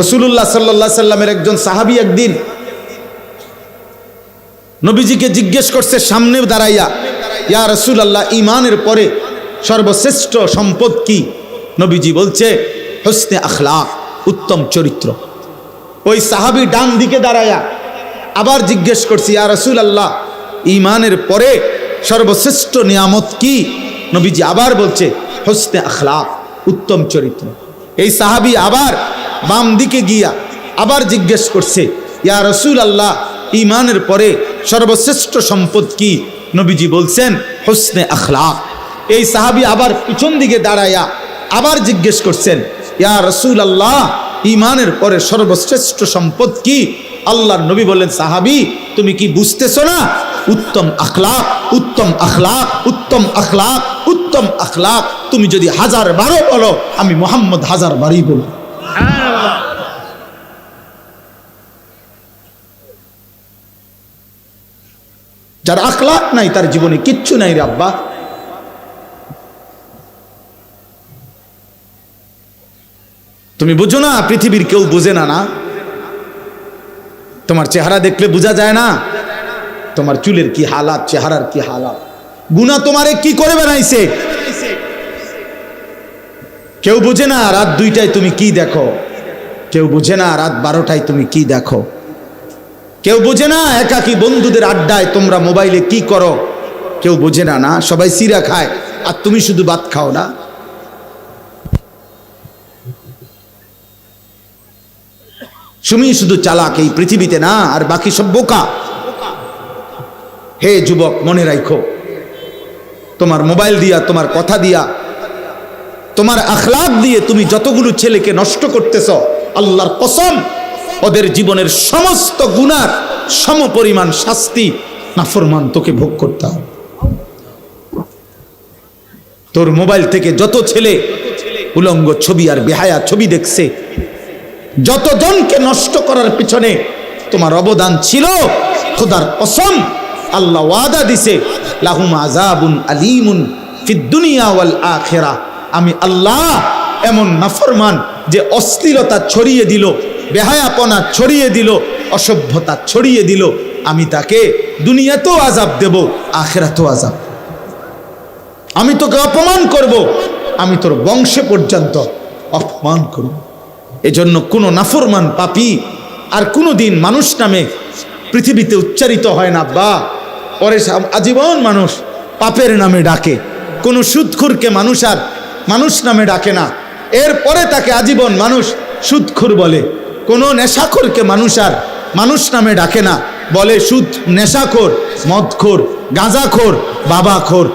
রাসূলুল্লাহ সাল্লাল্লাহু আলাইহি সাল্লামের একজন সাহাবী একদিন নবীজিকে জিজ্ঞেস করছে সামনে দাঁড়াইয়া, ইয়া রাসূলুল্লাহ, ঈমানের পরে সর্বশ্রেষ্ঠ সম্পদ কি? নবীজি বলছে হুসনে আখলাক, উত্তম চরিত্র। ওই সাহাবী ডান দিকে দাঁড়াইয়া আবার জিজ্ঞেস করছি, ইয়া রাসূলুল্লাহ, ঈমানের পরে সর্বশ্রেষ্ঠ নিয়ামত কি? নবীজি আবার বলছে হুসনে আখলাক, উত্তম চরিত্র। এই সাহাবী আবার বাম দিকে গিয়া আবার জিজ্ঞেস করছে, ইয়া রাসূলুল্লাহ, ঈমানের পরে সর্বশ্রেষ্ঠ সম্পদ কি? নবীজি বলছেন হুসনে আখলাক। এই সাহাবী আবার পিছন দিকে দাঁড়াইয়া আবার জিজ্ঞেস করছেন, ইয়া রাসূলুল্লাহ, ঈমানের পরে সর্বশ্রেষ্ঠ সম্পদ কি? আল্লাহর নবী বললেন, সাহাবী, তুমি কি বুঝতেছো না? উত্তম আখলাক, উত্তম আখলাক, উত্তম আখলাক, উত্তম আখলাক। তুমি যদি 1000 বারও বলো, আমি মুহাম্মদ 1000 বারই বলবো। যার আখলাক নাই তার জীবনে কিচ্ছু নাই রে আব্বা। তুমি বুঝো না, পৃথিবীর কেউ বুঝে না। না, তোমার চেহারা দেখলে বোঝা যায় না তোমার চুলের কি হালাত, চেহারার কি হালাত। গুনাহ তোমারে কি করে বানাইছে কেউ বুঝে না। রাত 2টায় তুমি কি দেখো, কেউ বুঝে না। রাত 12টায় তুমি কি দেখো, কেউ বুঝে না। একাকী বন্ধুদের আড্ডায় তোমরা মোবাইলে কি করো, কেউ বুঝে না। না, সবাই সিরা খায় আর তুমি শুধু ভাত খাও না। তুমি শুধু চালাক এই পৃথিবীতে, না, আর বাকি সব বোকা। হে যুবক, মনে রাখো, তোমার মোবাইল দিয়া, তোমার কথা দিয়া, তোমার আখলাক দিয়ে তুমি যতগুলো ছেলেকে নষ্ট করতেছ, আল্লাহর কসম, ওদের জীবনের সমস্ত গুনার সমপরিমাণ শাস্তি নাফরমান তোকে ভোগ করতে হবে। তোর মোবাইল থেকে যত ছেলে উলঙ্গ ছবি আর বেহায়া ছবি দেখছে, যতজনকে নষ্ট করার পিছনে তোমার অবদান ছিল, খোদার কসম, আল্লাহ ওয়াদা দিছে, লাহুম আযাবুন আলীমুন ফিদ দুনিয়া ওয়াল আখিরাহ। আমি আল্লাহ এমন নাফরমান যে অশ্লীলতা ছড়িয়ে দিল, বেহায়াপনা ছড়িয়ে দিল, অসভ্যতা ছড়িয়ে দিল, আমি তাকে দুনিয়াতেও আযাব দেব, আখিরাতেও আযাব। আমি তোকে অপমান করব, আমি তোর বংশে পর্যন্ত অপমান করব। এজন্য কোনো নাফরমান পাপী আর কোনো দিন মানুষ নামে পৃথিবীতে উচ্চারিত হয় না। বা পরে আজীবন মানুষ পাপের নামে ডাকে। কোনো সুদখোরকে মানুষ আর মানুষ নামে ডাকে না, এরপরে তাকে আজীবন মানুষ সুদখোর বলে। কোনো নেশাখোরকে মানুষ আর মানুষ নামে ডাকে না, বলে সুদ, নেশাখোর, মদখোর, গাঁজাখোর, বাবাখোর।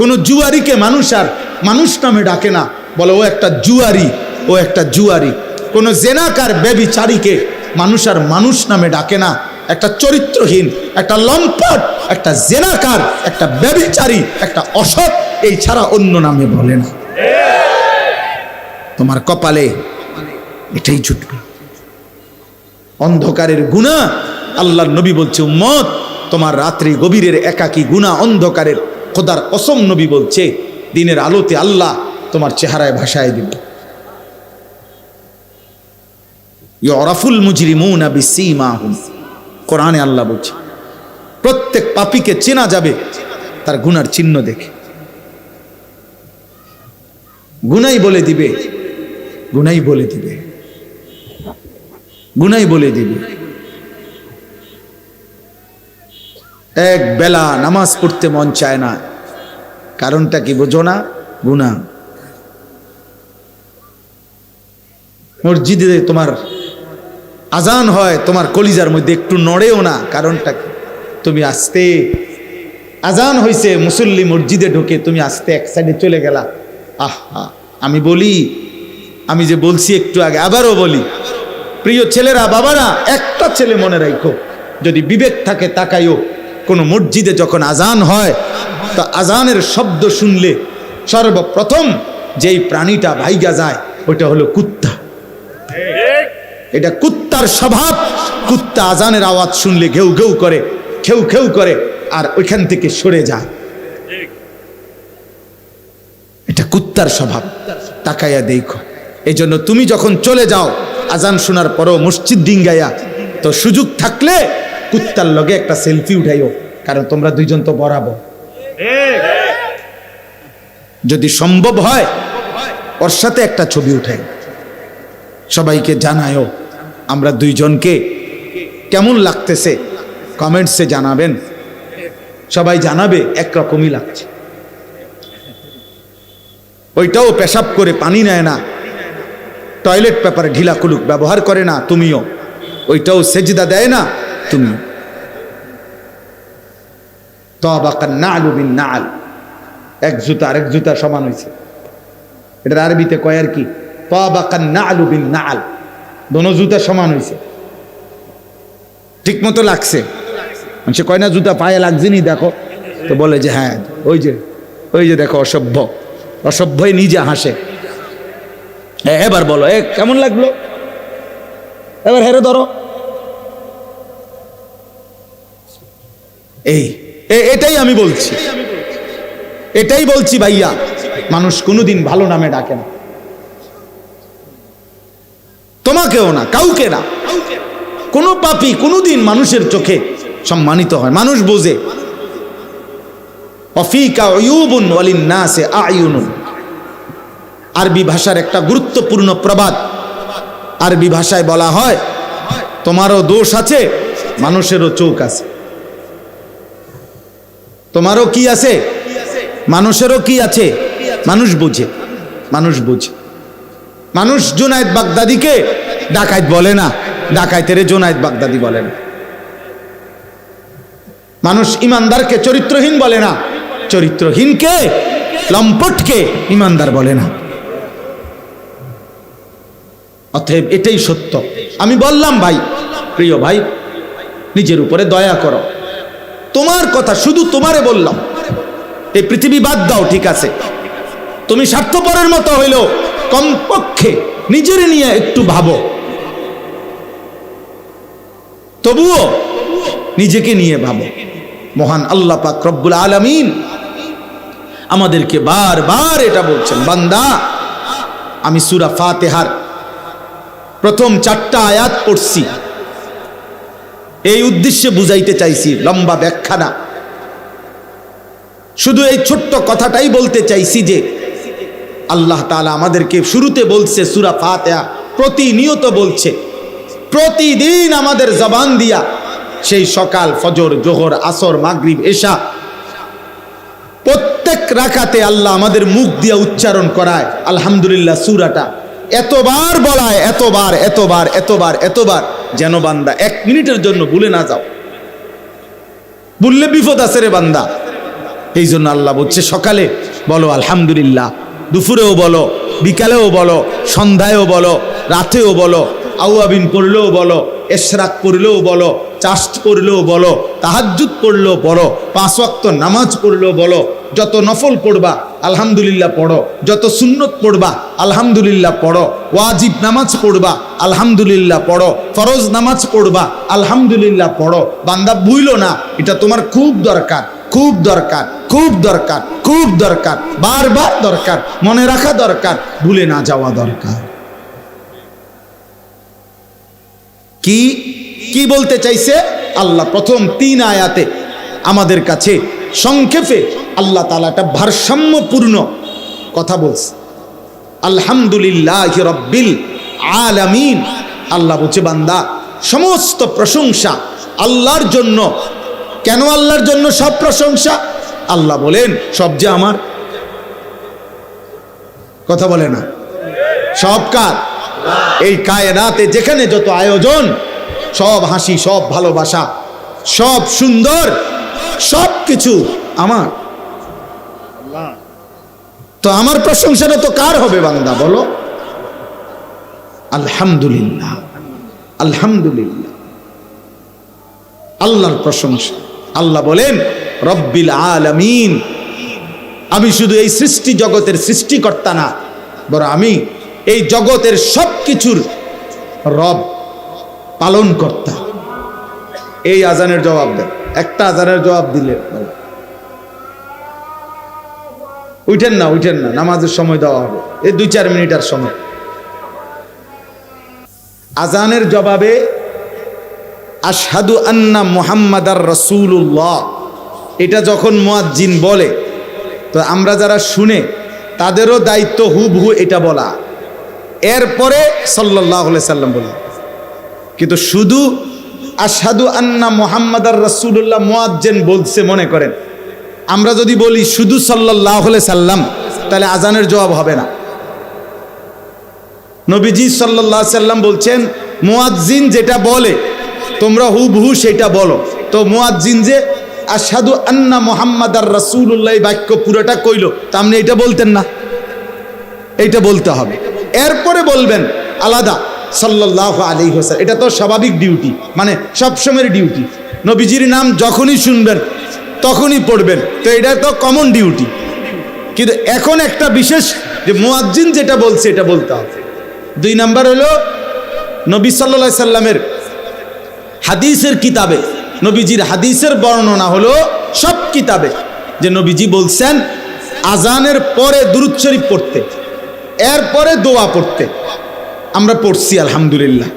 কোনো জুয়ারিকে মানুষ আর মানুষ নামে ডাকে না, বলে ও একটা জুয়ারি, ও একটা জুয়ারি। কোনো জেনাকার ব্যভিচারীকে মানুষ আর মানুষ নামে ডাকে না। একটা চরিত্রহীন, একটা লম্পট, একটা জেনাকার, একটা ব্যভিচারী, একটা অসৎ, এই ছাড়া অন্য নামে বলে না। তোমার কপালে এটাই জুটবে। অন্ধকারের গুনাহ, আল্লাহর নবী বলছে, উম্মত, তোমার রাত্রি গভীরের একাকী গুনাহ, অন্ধকারের, খোদার কসম নবী বলছে, দিনের আলোতে আল্লাহ তোমার চেহারায় ভাসায় দিবে। ইউরাফুল মুজরিমুনা বিসীমাহুম, কোরআনে আল্লাহ বলছে, প্রত্যেক পাপীকে চেনা যাবে তার গুনার চিহ্ন দেখে। গুনাই বলে দিবে, গুনাই বলে দিবে, গুনাই বলে দিবে। এক বেলা নামাজ পড়তে মন চায় না, কারণটা কি বোঝো না? গুনাহ। মসজিদে তোমার আজান হয়, তোমার কলিজার মধ্যে একটু নড়েও না, কারণটা কি? তুমি আস্তে, আজান হয়েছে, মুসল্লি মসজিদে ঢোকে, তুমি আস্তে এক সাইডে চলে গেলা। আহা, আমি বলি, আমি যে বলছি একটু আগে, আবারও বলি, প্রিয় ছেলেরা, বাবারা, একটা ছেলে মনে রাখো, যদি বিবেক থাকে তাকাইও, কোনো মসজিদে যখন আজান হয়, তো আজানের শব্দ শুনলে সর্বপ্রথম যেই প্রাণীটা ভাইগা যায় ওইটা হলো কুত্তা। এটা কুত্তার স্বভাব। কুত্তা আজানের আওয়াজ শুনলে ঘেউ ঘেউ করে, খেউ খেউ করে, আর ওইখান থেকে সরে যায়। এটা কুত্তার স্বভাব। তাকাইয়া দেখো। এই জন্য তুমি যখন চলে যাও আজান শোনার পরও মসজিদ ডিঙ্গাইয়া, তো সুযোগ থাকলে কুত্তার লগে একটা সেলফি উঠাইও, কারণ তোমরা দুইজন তো বরাবর। যদি সম্ভব হয় ওর সাথে একটা ছবি উঠাই, সবাইকে জানায়ও আমরা দুইজনকে কেমন লাগতেছে কমেন্টসে জানাবেন, সবাই জানাবে একরকমই লাগছে। ওইটাও পেশাব করে পানি নেয় না, টয়লেট পেপারে ঢিলা কুলুক ব্যবহার করে না তুমিও, ওইটাও সেজদা দেয় না তুমিও। তাবাকান নালু বিন নাল, এক জুতা আরেক জুতা সমান হয়েছে, এটার আরবিতে কয় আর কি, তাবাকান নালু বিন নাল, দোনো জুতা সমান হয়েছে, ঠিক মতো লাগছে। মানুষ কয় না জুতা পায়ে লাগছে নি দেখো, তো বলে যে হ্যাঁ ওই যে দেখো অসভ্য, অসভ্যই নিজে হাসে। এবার বলো কেমন লাগলো, এবার হেরে ধরো। এটাই আমি বলছি, এটাই বলছি ভাইয়া, মানুষ কোনোদিন ভালো নামে ডাকে না, তোমাকেও না, কাউকে না। কোন পাপী কোনোদিন মানুষের চোখে সম্মানিত হয়, মানুষ বোঝে। অফিকা উয়ুবুন ওয়ালিন্নাসে আয়ুনুন, আরবি ভাষার একটা গুরুত্বপূর্ণ প্রবাদ। আরবি ভাষায় বলা হয় তোমারও দোষ আছে, মানুষেরও চোখ আছে। তোমারও কি আছে, মানুষেরও কি আছে, মানুষ বুঝে, মানুষ বুঝে। মানুষ জুনায়েদ বাগদাদিকে ডাকাইত বলে না, ডাকাইতের জুনায়েদ বাগদাদি বলে না। মানুষ ইমানদারকে চরিত্রহীন বলে না, চরিত্রহীনকে লম্পটকে ইমানদার বলে না। অতএব এটাই সত্য। আমি বললাম ভাই, প্রিয় ভাই, নিজের উপরে দয়া করো। তোমার কথা শুধু তোমারে বললাম, এই পৃথিবী বাদ দাও, ঠিক আছে, তুমি স্বার্থপরের মতো হইলেও কমপক্ষে নিজের নিয়ে একটু ভাবো, তবুও নিজেকে নিয়ে ভাবো। মহান আল্লাহ পাক রব্বুল আলামিন আমাদেরকে বারবার এটা বলছেন, বান্দা আমি সূরা ফাতিহার প্রথম 4টা আয়াত পড়ছি, এই উদ্দেশ্যে বুঝাইতে চাইছি, লম্বা ব্যাখ্যা না, শুধু এই ছোট্ট কথাটাই বলতে চাইছি যে আল্লাহ তাআলা আমাদেরকে শুরুতে বলছে সূরা ফাতিহা, প্রতিনিয়ত বলছে, প্রতিদিন আমাদের জবান দিয়া, সেই সকাল, ফজর, জোহর, আসর, মাগরিব, এশা, প্রত্যেক রাকাতে আল্লাহ আমাদের মুখ দিয়া উচ্চারণ করায় আলহামদুলিল্লাহ সূরাটা, এতবার বলায়, এতবার, যেন বান্দা 1 মিনিটের জন্য ভুলে না যাও। ভুললে বিপদ আছে রে বান্দা। এই জন্য আল্লাহ বলছে সকালে বলো আলহামদুলিল্লাহ, দুপুরেও বলো, বিকালেও বলো, সন্ধ্যায়ও বলো, রাতেও বলো, আউয়াবিন পড়লেও বলো, এশরাক পড়লেও বলো, চাষ্ট পড়লেও বলো, তাহাজ্জুদ পড়লেও পড়ো, 5 ওয়াক্ত নামাজ পড়লেও বলো, যত নফল পড়বা আলহামদুলিল্লাহ পড়ো, যত সুন্নত পড়বা আলহামদুলিল্লাহ পড়ো, ওয়াজিব নামাজ পড়বা আলহামদুলিল্লাহ পড়ো, ফরজ নামাজ পড়বা আলহামদুলিল্লাহ পড়ো। বান্দা ভুইলো না, এটা তোমার খুব দরকার, খুব দরকার, খুব দরকার, খুব দরকার, বারবার দরকার, মনে রাখা দরকার, ভুলে না যাওয়া দরকার। কি বলতে চাইছে আল্লাহ প্রথম 3 আয়াতে আমাদের কাছে সংক্ষেপে আল্লাহ তাআলা একটা ভারসাম্যপূর্ণ কথা বলছে। আলহামদুলিল্লাহি রাব্বিল আলামিন, আল্লাহ বলছে বান্দা সমস্ত প্রশংসা আল্লাহর জন্য। কেন আল্লাহর জন্য সব প্রশংসা? আল্লাহ বলেন সব যে আমার, কথা বলে না, সব কার? এই কায়নাতে যেখানে যত আয়োজন, সব হাসি, সব ভালোবাসা, সব সুন্দর, সব কিছু আমার। তো আমার প্রশংসাটা তো কার হবে বান্দা বলো? আলহামদুলিল্লাহ, আলহামদুলিল্লাহ, আল্লাহর প্রশংসা। আল্লাহ বলেন রব্বিল আলামিন, আমি শুধু এই সৃষ্টি জগতের সৃষ্টিকর্তা না, বরং আমি এই জগতের সব কিছুর রব, পালন কর্তা। এই আজানের জবাব দেন, একটা আজানের জবাব দিলে উঠেন না, নামাজের সময় দেওয়া হবে, এই 2-4 মিনিটের সময়। আজানের জবাবে আশহাদু আন্না মুহাম্মাদার রাসূলুল্লাহ এটা যখন মুয়াজ্জিন বলে, তো আমরা যারা শুনে তাদেরও দায়িত্ব হুবহু এটা বলা, এরপরে সাল্লাল্লাহু আলাইহি সাল্লাম বলে। কিন্তু শুধু আশহাদু আন্না মুহাম্মাদার রাসূলুল্লাহ মুয়াজ্জিন বলছে মনে করেন, আমরা যদি বলি শুধু সাল্লাল্লাহু আলাইহি সাল্লাম, তাহলে আজানের জবাব হবে না। নবীজি সাল্লাল্লাহু আলাইহি সাল্লাম বলছেন মুয়াজ্জিন যেটা বলে তোমরা হুবহু সেটা বলো। তো মুয়াজ্জিন যে আশহাদু আন্না মুহাম্মাদার রাসূলুল্লাহ বাক্য পুরোটা কইলো, তা আপনি এটা বলতেন না, এইটা বলতে হবে। এরপরে বলবেন আলাদা সাল্লাল্লাহু আলাইহি ওয়াসাল্লাম, এটা তো স্বাভাবিক ডিউটি, মানে সবসময়ের ডিউটি। নবীজির নাম যখনই শুনবেন তখনই পড়বেন, তো এটা তো কমন ডিউটি। কিন্তু এখন একটা বিশেষ যে মুয়াজ্জিন যেটা বলছে এটা বলতে হবে। 2 নাম্বার হলো নবী সাল্লাল্লাহু আলাইহি সাল্লামের হাদিসের কিতাবে, নবীজির হাদিসের বর্ণনা হলো সব কিতাবে যে নবীজি বলছেন আজানের পরে দুরূদ শরীফ পড়তে, এরপরে দোয়া পড়তে। আমরা পড়ছি আলহামদুলিল্লাহ।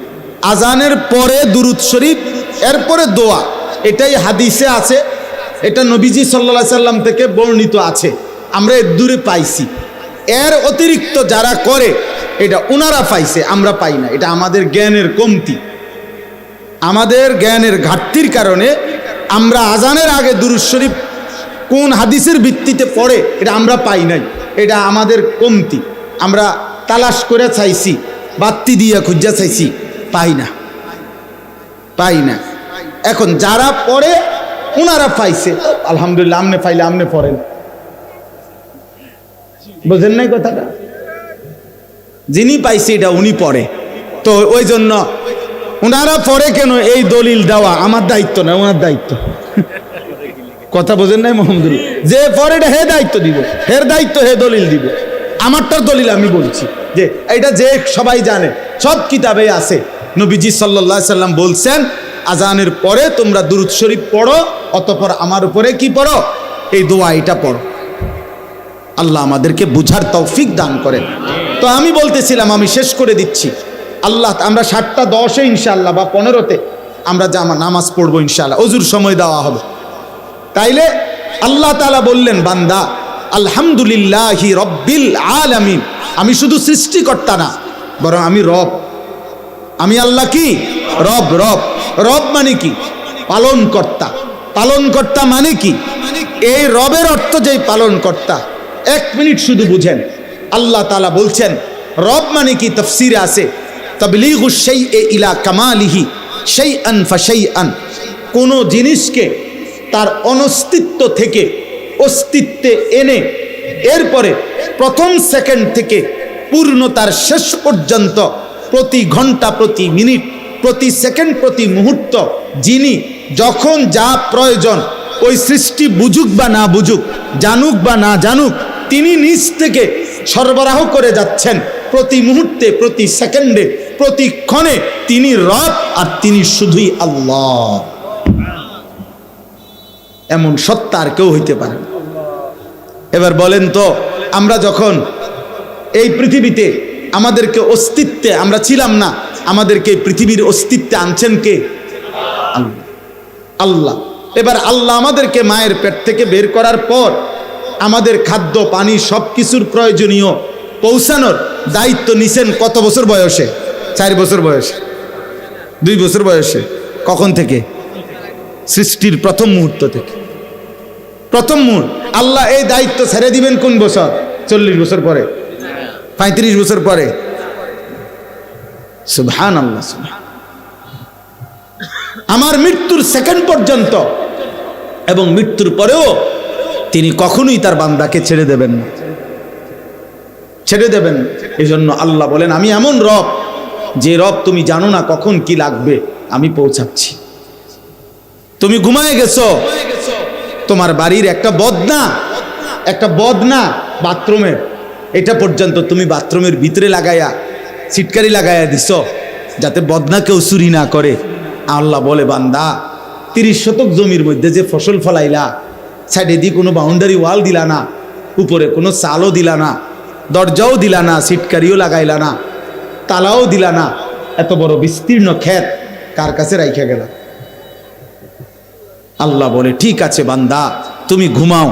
আজানের পরে দুরূদ শরীফ, এরপরে দোয়া, এটাই হাদিসে আছে, এটা নবীজি সাল্লাল্লাহু আলাইহি সাল্লাম থেকে বর্ণিত আছে, আমরা এর দূরে পাইছি। এর অতিরিক্ত যারা করে এটা ওনারা পাইছে, আমরা পাই না। এটা আমাদের জ্ঞানের কমতি, আমাদের জ্ঞানের ঘাটতির কারণে আমরা আজানের আগে দুরূদ শরীফ কোন হাদিসের ভিত্তিতে পড়ে এটা আমরা পাই নাই। এটা আমাদের কমতি, আমরা তালাশ করে চাইছি, বাত্তি দিয়ে খুঁজা চাইছি, পাই না। এখন যারা পড়ে ওনারা পাইছে, আলহামদুলিল্লাহ। আমনে পাইলে আমনে পড়েন, বুঝেন নাই কথাটা? যিনি পাইছে এটা উনি পড়ে, তো ওই জন্য ওনারা পড়ে কেন এই দলিল দেওয়া আমার দায়িত্ব না, ওনার দায়িত্ব। কথা বোঝেন নাই? মোহাম্মদুল্লাহ যে পড়ে এটা হে দায়িত্ব দিব, হের দায়িত্ব হে দলিল দিব। আমারটার দলিল আমি বলছি যে এটা যে সবাই জানে, সব কিতাবে আছে। নবীজি সাল্লাল্লাহু আলাইহি সাল্লাম বলছেন আজানের পরে তোমরা দুরূদ শরীফ পড়ো, অতঃপর আমার উপরে কি পড়ো? এই দোয়া এটা পড়ো। আল্লাহ আমাদেরকে বুঝার তৌফিক দান করেন। তো আমি বলতেছিলাম, আমি শেষ করে দিচ্ছি। আল্লাহ, আমরা 7:10 ইনশাআল্লাহ বা 15তে আমরা নামাজ পড়বো ইনশাআল্লাহ, অজুর সময় দেওয়া হবে। তাইলে আল্লাহ তাআলা বললেন বান্দা আলহামদুলিল্লাহি রব্বিল আলামিন, আমি শুধু সৃষ্টিকর্তা না, বরং আমি রব। আমি আল্লাহ কি? রব। রব মানে কি? পালনকর্তা। পালনকর্তা মানে কি? এই রবের অর্থ যেই পালনকর্তা, 1 মিনিট শুধু বুঝেন। আল্লাহ তাআলা বলছেন রব মানে কি? তাফসীরে আছে তাবলীগুশ শাইই ইলা কামালিহি শাইআন ফাশাইআন, কোন জিনিসকে তার অনস্তিত্ব থেকে অস্তিত্বে এনে এরপরে প্রথম সেকেন্ড থেকে পূর্ণতার শেষ পর্যন্ত প্রতি ঘন্টা, প্রতি মিনিট, প্রতি সেকেন্ড, প্রতি মুহূর্ত যিনি যখন যা প্রয়োজন ওই সৃষ্টি বুঝুক বা না বুঝুক, জানুক বা না জানুক, তিনি নিজ থেকে সরবরাহ করে যাচ্ছেন প্রতি মুহূর্তে, প্রতি সেকেন্ডে, প্রতি ক্ষণে। তিনি রব আর তিনি শুধুই আল্লাহ। এমন সত্তা আর কেউ হইতে পারে না। এবার বলেন তো, আমরা যখন এই পৃথিবীতে আমাদেরকে অস্তিত্বে, আমরা ছিলাম না, আমাদেরকে পৃথিবীর অস্তিত্বে আনছেন কে? আল্লাহ। এবার আল্লাহ আমাদেরকে মায়ের পেট থেকে বের করার পর আমাদের খাদ্য পানি সব কিছুর প্রয়োজনীয় পৌঁছানোর দায়িত্ব নিছেন কত বছর বয়সে? 4 বছর বয়সে, 2 বছর বয়সে। কখন থেকে? সৃষ্টির প্রথম মুহূর্ত থেকে। প্রথম মুহূর্ত। আল্লাহ এই দায়িত্ব ছেড়ে দিবেন কোন বছর? 40 বছর পরে, 35 বছর পরে। সুবহানাল্লাহ। আমার মৃত্যুর সেকেন্ড পর্যন্ত এবং মৃত্যুর পরেও তিনি কখনোই তার বান্দাকে ছেড়ে দেবেন না, ছেড়ে দেবেন। এই জন্য আল্লাহ বলেন আমি এমন রব, যে রব তুমি জানো না কখন কি লাগবে, আমি পৌঁছাচ্ছি। তুমি ঘুমায় গেছো, তোমার বাড়ির একটা বদনা বাথরুমের, এটা পর্যন্ত তুমি বাথরুমের ভিতরে লাগাইয়া সিটকারি লাগাইয়া দিছ যাতে বদনা কেউ চুরি না করে। আল্লাহ বলে বান্দা 30 শতক জমির মধ্যে যে ফসল ফলাইলা, সাইডে দিয়ে কোনো বাউন্ডারি ওয়াল দিলা না, উপরে কোনো চালও দিলা না, দরজাও দিলা না, সিটকারিও লাগাইলা না, তালাও দিলা না, এত বড় বিস্তীর্ণ ক্ষেত কার কাছে রাইখা গেল? আল্লাহ বলে ঠিক আছে বান্দা, তুমি ঘুমাও,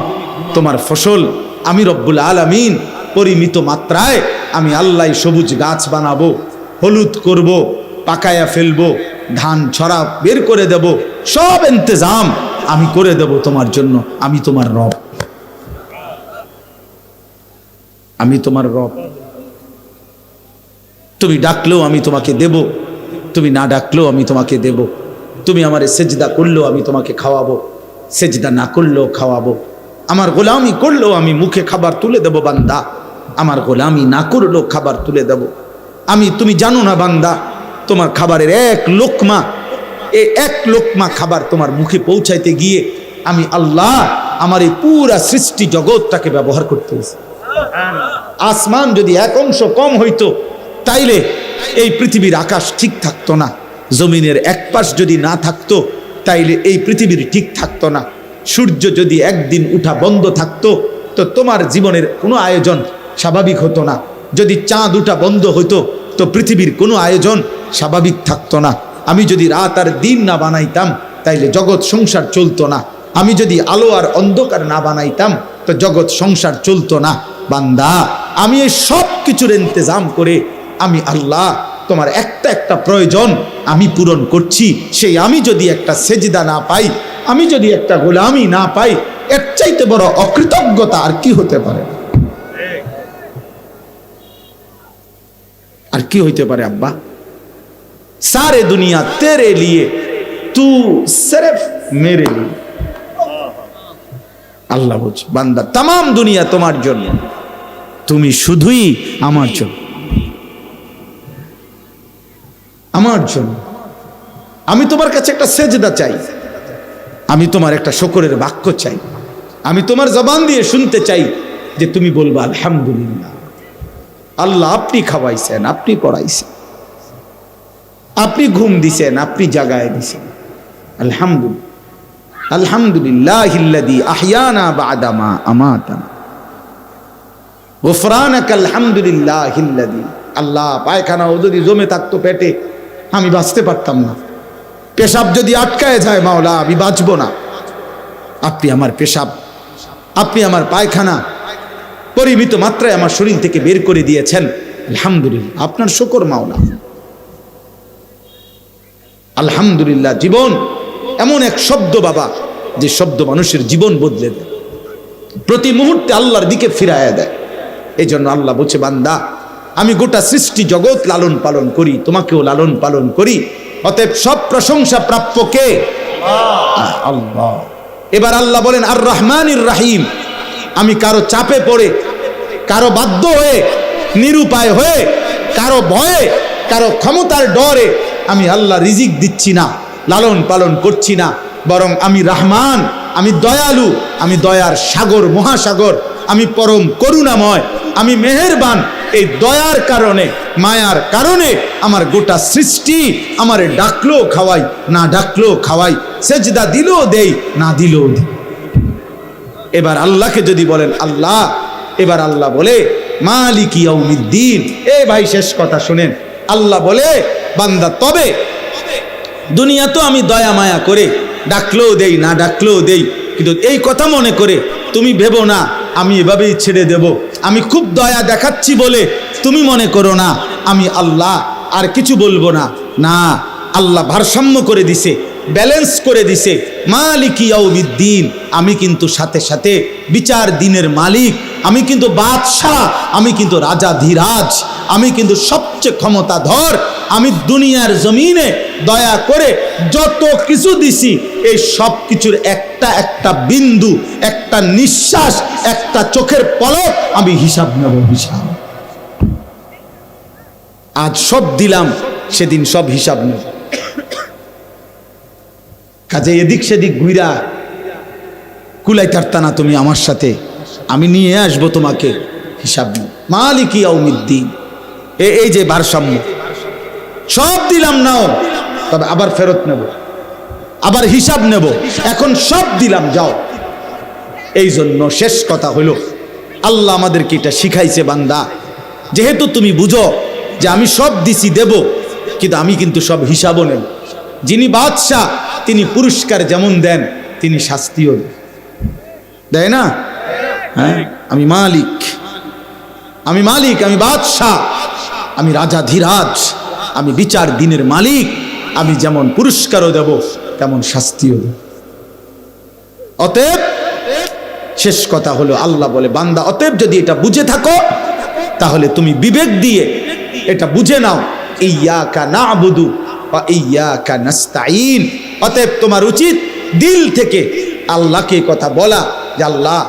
তোমার ফসল আমি রব্বুল আলামিন পরিমিত মাত্রায় আমি আল্লাহ সবুজ গাছ বানাবো, হলুদ করব, পাকায়া ফেলবো, ধান ছড়া বের করে দেব, সব ইন্তজাম আমি করে দেব তোমার জন্য। আমি তোমার রব, আমি তোমার রব। তুমি ডাকলেও আমি তোমাকে দেব, তুমি না ডাকলেও আমি তোমাকে দেব। তুমি আমারে সেজদা করলেও আমি তোমাকে খাওয়াবো, সেজদা না করলেও খাওয়াবো। আমার গোলামি করলেও আমি মুখে খাবার তুলে দেব বান্দা, আমার গোলামি না করলেও খাবার তুলে দেব আমি। তুমি জানো না বান্দা, তোমার খাবারের এক লোকমা খাবার তোমার মুখে পৌঁছাইতে গিয়ে আমি আল্লাহ আমার এই পুরা সৃষ্টি জগৎটাকে ব্যবহার করতে হয়েছে। আসমান যদি এক অংশ কম হইতো তাইলে এই পৃথিবীর আকাশ ঠিক থাকতো না, জমিনের এক পাশ যদি না থাকতো তাইলে এই পৃথিবীর ঠিক থাকতো না। সূর্য যদি একদিন উঠা বন্ধ থাকতো তো তোমার জীবনের কোনো আয়োজন স্বাভাবিক হতো না। যদি চাঁদ উঠা বন্ধ হতো তো পৃথিবীর কোনো আয়োজন স্বাভাবিক থাকতো না। আমি যদি রাত আর দিন না বানাইতাম তাইলে জগৎ সংসার চলতো না। আমি যদি আলো আর অন্ধকার না বানাইতাম তো জগৎ সংসার চলতো না। বান্দা, আমি এই সব কিছুর ইন্তজাম করে আমি আল্লাহ তোমার একটা একটা প্রয়োজন আমি পূরণ করছি। সেই আমি যদি একটা সেজদা না পাই, আমি যদি একটা গোলামি না পাই, এর চাইতে বড় অকৃতজ্ঞতা আর কি হতে পারে? আর কি হইতে পারে আব্বা? सारे दुनिया तेरे लिए, तू सिर्फ मेरे लिए। আল্লাহ বলছে বান্দা तमाम দুনিয়া তোমার জন্য, তুমি শুধুই আমার জন্য, আমার জন্য। আমি তোমার কাছে একটা সেজদা চাই, আমি তোমার একটা শুকরের বাক্য চাই, আমি তোমার জবান দিয়ে শুনতে চাই যে তুমি বলবা আলহামদুলিল্লাহ। আল্লাহ আপনি খাওয়াইছেন, আপনি পড়াইছেন, আপনি ঘুম দিছেন, আপনি জাগায় দিছেন, আলহামদুলিল্লাহ। আলহামদুলিল্লাহিল্লাযী আহইয়ানা বা'দা মা আমাতানা, গুফরানাকা আলহামদুলিল্লাহিল্লাযী। আল্লাহ পায়খানা যদি জমে থাকতো পেটে আমি বাঁচতে পারতাম না, পেশাব যদি আটকায় যায় মাওলা আমি বাঁচবো না। আপনি আমার পেশাব, আপনি আমার পায়খানা পরিমিত মাত্রায় আমার শরীর থেকে বের করে দিয়েছেন, আলহামদুলিল্লাহ। আপনার শুকর মাওলা। আলহামদুলিল্লাহ জীবন এমন এক শব্দ বাবা, যে শব্দ মানুষের জীবন বদলে দেয়, প্রতি মুহূর্তে আল্লাহর দিকে ফিরাইয়া দেয়। এই জন্য আল্লাহ বলছে বান্দা আমি গোটা সৃষ্টি জগৎ লালন পালন করি, তোমাকেও লালন পালন করি, অতএব সব প্রশংসা প্রাপ্য কে? আল্লাহ। এবার আল্লাহ বলেন আর রহমানির রাহিম। আমি কারো চাপে পড়ে, কারো বাধ্য হয়ে, নিরুপায় হয়ে, কারো ভয়ে, কারো ক্ষমতার ডরে আমি আল্লাহ রিজিক দিচ্ছি না, লালন পালন করছি না, বরং আমি রহমান, আমি দয়ালু, আমি দয়ার সাগর, মহাসাগর, আমি পরম করুণাময়, আমি মেহেরবান। এই দয়ার কারণে, মায়ার কারণে আমার গোটা সৃষ্টি আমারে ডাকলো খাওয়াই, না ডাকলো খাওয়াই, সেজদা দিলেও দেই, না দিলেও দেই। এবার আল্লাহকে যদি বলেন আল্লাহ, এবার আল্লাহ বলে মালিকি ইয়াউমিদ্দিন। এই ভাই শেষ কথা শুনেন, আল্লাহ বলে বান্দা তবে দুনিয়া তো আমি দয়া মায়া করে ডাকলেও দেই, না ডাকলেও দেই, কিন্তু এই কথা মনে করে তুমি ভেবো না আমি এভাবেই ছেড়ে দেব, আমি খুব দয়া দেখাচ্ছি বলে তুমি মনে করো না আমি আল্লাহ আর কিছু বলবো না। না, আল্লাহ ভারসাম্য করে দিছে, ব্যালেন্স করে দিছে। মালিকি ইয়াউমিদ্দিন, আমি কিন্তু সাথে সাথে বিচার দিনের মালিক, আমি কিন্তু বাদশাহ, আমি কিন্তু রাজাধিরাজ, আমি কিন্তু সবচেয়ে ক্ষমতাধর। আমি দুনিয়ার জমিনে দয়া করে যত কিছু দিছি এই সব কিছুর একটা একটা বিন্দু, একটা নিঃশ্বাস, একটা চোখের পলক আমি হিসাব নেব, হিসাব। আজ সব দিলাম, সেদিন সব হিসাব নেব। কাজে এদিক সেদিক ঘুরা কুলাই পারতা না তুমি আমার সাথে, আমি নিয়ে আসবো তোমাকে হিসাব নেব। মালিকি ইয়াউমিদ্দিন, এই যে ভারসাম্য, সব দিলাম নাও, তবে আবার ফেরত নেব, আবার হিসাব নেব। এখন সব দিলাম, যাও। এই জন্য শেষ কথা হলো আল্লাহ আমাদেরকে এটা শিখাইছে বান্দা, যেহেতু তুমি বুঝো যে আমি সব দিছি দেব, কিন্তু আমি কিন্তু সব হিসাবও নেব। যিনি বাদশাহ তিনি পুরস্কার যেমন দেন তিনি শাস্তিও দেয় না? হ্যাঁ, আমি মালিক, আমি মালিক, আমি বাদশাহ, আমি রাজাধিরাজ, আমি বিচার দিনের মালিক। আমি যেমন পুরস্কারও দেব তেমন শাস্তিও দেব। অতএব শেষ কথা হলো, আল্লাহ বলে বান্দা অতএব যদি এটা বুঝে থাকো তাহলে তুমি বিবেক দিয়ে এটা বুঝে নাও, ইয়্যাকা না'বুদু ওয়া ইয়্যাকা নাস্তাঈন। অতএব তোমার উচিত দিল থেকে আল্লাহকে কথা বলা যে আল্লাহ,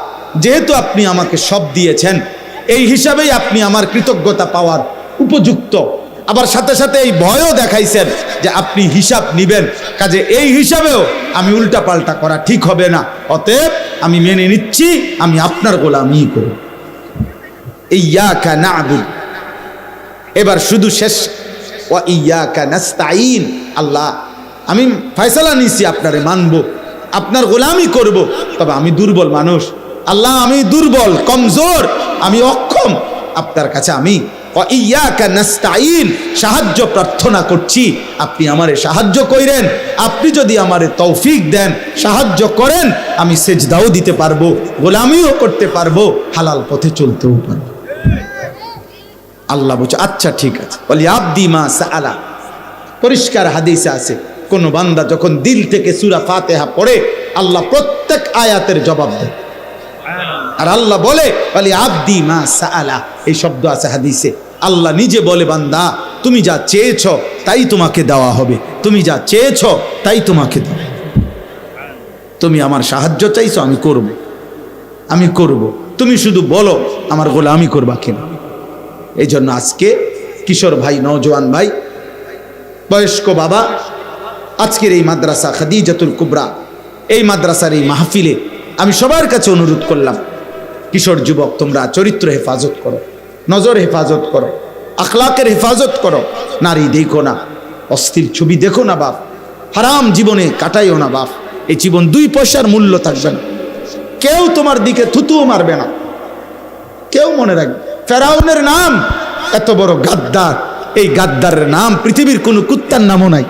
যেহেতু আপনি আমাকে সব দিয়েছেন, এই হিসাবেই আপনি আমার কৃতজ্ঞতা পাওয়ার উপযুক্ত। আবার সাথে সাথে এই ভয়ও দেখাইছেন যে আপনি হিসাব নিবেন, কাজে এই হিসাবেও আমি উল্টা পাল্টা করা ঠিক হবে না। অতএব আমি মেনে নিচ্ছি, আমি আপনার গোলামি করব। ইয়্যাকা না'বুদু, এবার শুধু শেষ, ওয়া ইয়্যাকা নাস্তাঈন। আল্লাহ, আমি ফয়সালা নিছি আপনারে মানব, আপনার গোলামি করব, তবে আমি দুর্বল মানুষ। আল্লাহ, আমি দুর্বল, কমজোর, আমি অক্ষম। আপনার কাছে আমি ওয়া ইয়্যাকা নাস্তাঈন সাহায্য প্রার্থনা করছি, আপনি আমারে সাহায্য কইরেন। আপনি যদি আমারে তৌফিক দেন, সাহায্য করেন, আমি সেজদাও দিতে পারবো, গোলামিও করতে পারবো, হালাল পথে চলতেও পারবো। আল্লাহ বলছে আচ্ছা ঠিক আছে। বলি আব্দি মা সাআলা, পরিষ্কার হাদিসে আছে কোন বান্দা যখন দিল থেকে সূরা ফাতিহা পড়ে আল্লাহ প্রত্যেক আয়াতের জবাব দেয়। আর আল্লাহ বলে বলি আব্দি মা সাআলা, এই শব্দ আছে হাদিসে। আল্লাহ নিজে বলে বান্দা তুমি যা চেয়েছো তাই তোমাকে দেওয়া হবে, তুমি যা চেয়েছো তাই তোমাকে দেওয়া হবে। তুমি আমার সাহায্য চাইছো, আমি করব, আমি করব, তুমি শুধু বলো আমার গোলামি করবা কিনা। এই জন্য আজকে কিশোর ভাই, নওজোয়ান ভাই, বয়স্ক বাবা, আজকের এই মাদ্রাসা খাদিজাতুল কুবরা, এই মাদ্রাসার এই মাহফিলে আমি সবার কাছে অনুরোধ করলাম, কিশোর যুবক তোমরা চরিত্র হেফাজত করো, নজর হেফাজত করো, আখলাকের হেফাজত করো। নারী দেখো না, অস্থির ছবি দেখো না বাপ, হারাম জীবনে কাটাইও না বাপ। এই জীবন 2 পয়সার মূল্য থাকবে না, কেউ তোমার দিকে থুতুও মারবে না, কেউ। মনে রাখবে, ফেরাউনের নাম এত বড় গাদ্দার, এই গাদ্দারের নাম পৃথিবীর কোনো কুত্তার নামও নাই,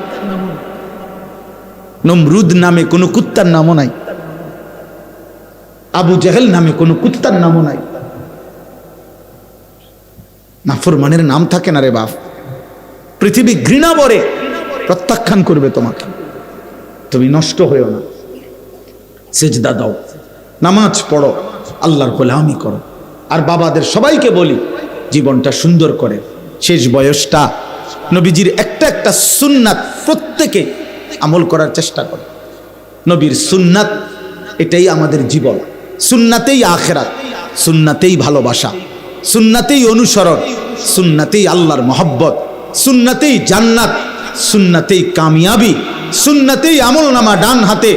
নমরুদ নামে কোনো কুত্তার নামও নাই, আবু জেহেল নামে কোনো কুত্তার নামও নাই। নাফরমানের নাম থাকে না রে বাপ। পৃথিবী ঘৃণা ভরে প্রত্যাখ্যান করবে তোমাকে। তুমি নষ্ট হয়েও না, সেজদা দাও, নামাজ পড়ো, আল্লাহর গোলামি করো। আর বাবাদের সবাইকে বলি জীবনটা সুন্দর করে, শেষ বয়সটা নবীজির একটা একটা সুন্নাত প্রত্যেকে আমল করার চেষ্টা করো। নবীর সুন্নাত, এটাই আমাদের জীবন। সুন্নাতেই আখিরাত, সুন্নাতেই ভালোবাসা, সুন্নাতেই অনুসরণ, সুন্নাতেই আল্লাহর মহব্বত, সুন্নাতেই জান্নাত, সুন্নাতেই কামিয়াবি, সুন্নাতেই আমলনামা ডান হাতে,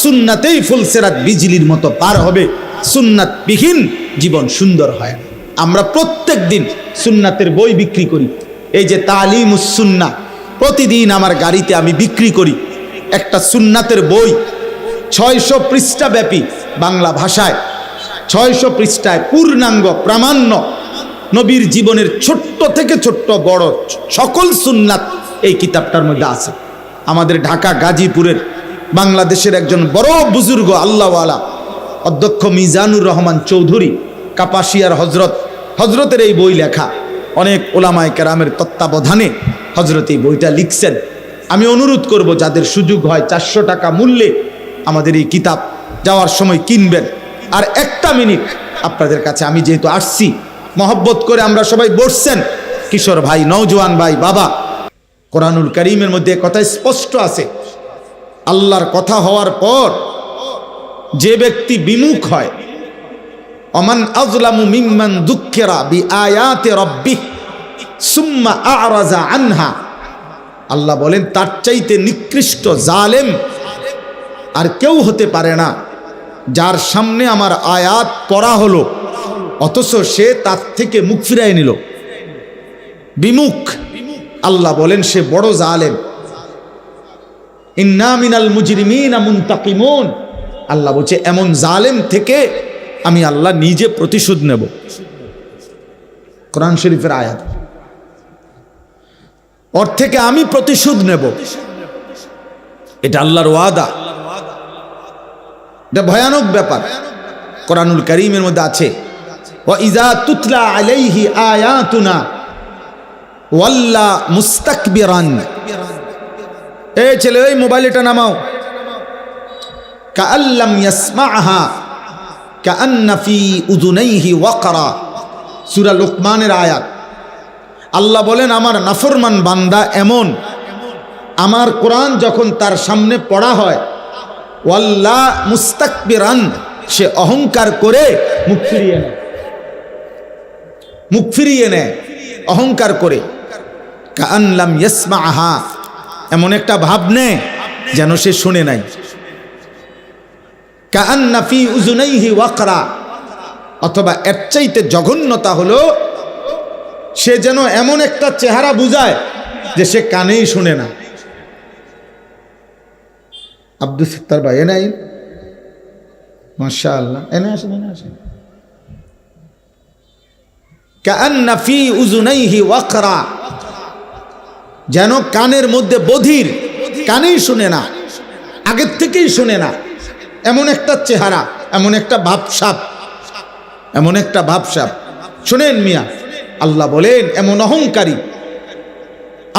সুন্নাতেই ফুলসেরাত বিজলির মতো পার হবে। সুন্নাত বিহীন জীবন সুন্দর হয়। আমরা প্রত্যেক দিন সুন্নাতের বই বিক্রি করি। এই যে তালিমুস সুন্নাহ, প্রতিদিন আমার গাড়িতে আমি বিক্রি করি একটা সুন্নাতের বই, 600 পৃষ্ঠা ব্যাপী, বাংলা ভাষায় 600 পৃষ্ঠায় পূর্ণাঙ্গ প্রামাণ্য নবীর জীবনের ছোট্ট থেকে ছোট্ট বড় সকল সুন্নাত এই কিতাবটার মধ্যে আছে। আমাদের ঢাকা গাজীপুরের বাংলাদেশের একজন বড় বুজুর্গ আল্লাহওয়ালা অধ্যক্ষ মিজানুর রহমান চৌধুরী কাপাসিয়ার হজরতের এই বই লেখা। অনেক ওলামায়ে কেরামের তত্ত্বাবধানে হজরত এই বইটা লিখছেন। আমি অনুরোধ করব যাদের সুযোগ হয় 400 টাকা মূল্যে আমাদের এই কিতাব যাওয়ার সময় কিনবেন। আর একটা মিনিট আপনাদের কাছে, আমি যেহেতু আসছি মহব্বত করে, আমরা সবাই বসছেন, কিশোর ভাই, নওজোয়ান ভাই, বাবা, কোরআনুল কারীমের মধ্যে কথা স্পষ্ট আছে, আল্লাহর কথা হওয়ার পর যে ব্যক্তি বিমুখ হয়, অমান আযলামু মিম্মান যুক্কিরা বিআয়াতি রাব্বিহ সুম্মা আ'রাযা আনহা, আল্লাহ বলেন তার চাইতে নিকৃষ্ট জালেম আর কেউ হতে পারে না, যার সামনে আমার আয়াত পড়া হলো অথচ সে তার থেকে মুখ ফিরাই নিল। বিমুখ, আল্লাহ বলেন সে বড় জালেম। ইন্না মিনাল মুজরিমিনা মুনতাকিমুন, আল্লাহ বলছে এমন জালেম থেকে আমি আল্লাহ নিজে প্রতিশোধ নেব। কোরআন শরীফের আয়াত। ওর থেকে আমি প্রতিশোধ নেব। এটা আল্লাহর ওয়াদা। এটা ভয়ানক ব্যাপার। কোরআনুল কারীমের মধ্যে আছে, ওয়া ইযা তুতলা আলাইহি আয়াতুনা ওয়াল্লা মুস্তাকবিরান। এই ছেলে, ওই মোবাইলটা নামাও। কাআল্লাম ইয়াসমাআহা কাআন্না ফি উযুনাইহি ওয়াকরা। সূরা লুকমানের আয়াত। আল্লাহ বলেন, আমার নাফরমান বান্দা এমন, আমার কোরআন যখন তার সামনে পড়া হয়, ওয়াল্লা মুস্তাকবিরান, সে অহংকার করে মুখ ফিরিয়ে নেয়, মুখ ফিরিয়ে নেয় অহংকার করে। কাআল্লাম ইয়াসমাআহা, এমন একটা ভাব নেয় যেন সে শুনে নাই। কাআন্না ফি উযুনাইহি ওয়াকরা, অথবা এর চাইতে জঘন্যতা হলো সে যেন এমন একটা চেহারা বুঝায় যে সে কানেই শুনে না। আব্দুল সত্তার ভাই এনে আইন, মাশাআল্লাহ, এনে আসেন, এনে আসেন। কাআন্না ফি উযুনাইহি ওয়াকরা, যেন কানের মধ্যে বধির, কানেই শুনে না, আগের থেকেই শুনে না, এমন একটা চেহারা, এমন একটা ভাবসাব, এমন একটা ভাবসাব। শুনেন মিয়া, আল্লাহ বলেন এমন অহংকারী,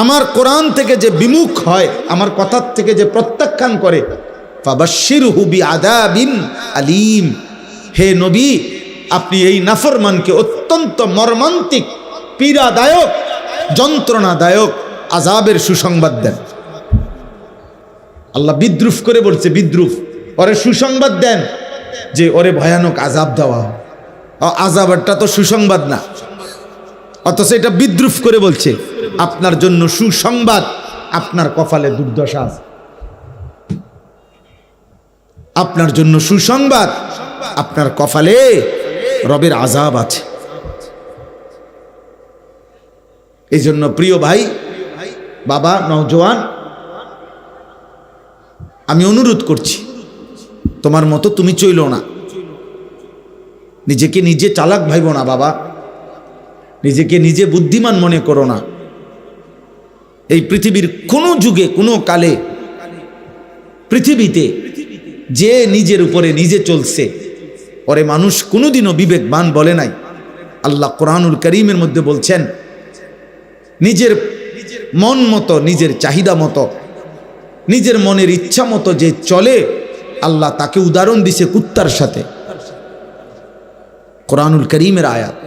আমার কোরআন থেকে যে বিমুখ হয়, আমার কথার থেকে যে প্রত্যাখ্যান করে, ফাবাশশিরহু বিআযাবিন আলীম। হে নবী, আপনি এই নাফরমানকে অত্যন্ত মর্মান্তিক, পীড়াদায়ক, যন্ত্রণাদায়ক আযাবের সুসংবাদ দেন। আল্লাহ বিদ্রুপ করে বলছে, বিদ্রুপ, ওরে সুসংবাদ দেন যে ওরে ভয়ানক আযাব দেওয়া। আযাবটা তো সুসংবাদ না, অথচ এটা বিদ্রুপ করে বলছে আপনার জন্য সুসংবাদ, আপনার কপালে দুর্দশা আছে। আপনার জন্য সুসংবাদ, আপনার কপালে রবের আযাব আছে। এই জন্য প্রিয় ভাই, বাবা, নওজোয়ান, আমি অনুরোধ করছি, তোমার মতো তুমি চইল না, নিজেকে নিজে চালাক ভাইব না বাবা, নিজেকে নিজে বুদ্ধিমান মনে করো না। এই পৃথিবীর কোনো যুগে, কোনো কালে পৃথিবীতে যে নিজের উপরে নিজে চলছে, ওরে মানুষ কোনোদিনও বিবেকবান বলে নাই। আল্লাহ কোরআনুল কারীমের মধ্যে বলছেন, নিজের মন মতো, নিজের চাহিদা মতো, নিজের মনের ইচ্ছা মতো যে চলে, আল্লাহ তাকে উদাহরণ দিছে কুত্তার সাথে। কোরআনুল কারীমের আয়াত।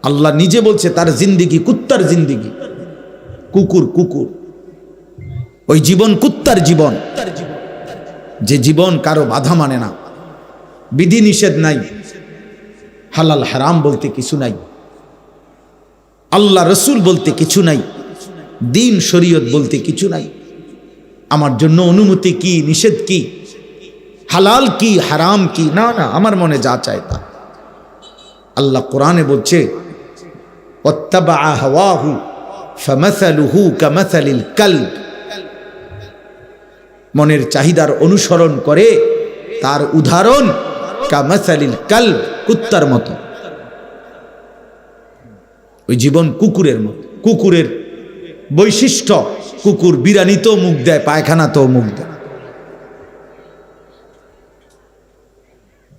আল্লাহ নিজে বলছে তার জিন্দিগি কুত্তার জিন্দিগি, কুকুর, কুকুর, ওই জীবন কুত্তার জীবন, যে জীবন কারো বাধা মানে না, বিধি নিষেধ নাই, হালাল হারাম বলতে কিছু নাই, আল্লাহ রসুল বলতে কিছু নাই, দিন শরীয়ত বলতে কিছু নাই। আমার জন্য অনুমতি কি, নিষেধ কি, হালাল কি, হারাম কি, না না, আমার মনে যা চায় তা। আল্লাহ কোরআনে বলছে, ওয়াত্তাবা হাওয়াহু ফামাসালুহু কামাসালিল কালব। মনের চাহিদার অনুসরণ করে, তার উদাহরণ কামাসালিল কালব, কুত্তার মতো। ওই জীবন কুকুরের মতো। কুকুরের বৈশিষ্ট্য, কুকুর বিরানিতেও মুখ দেয়, পায়খানাতেও মুখ দেয়।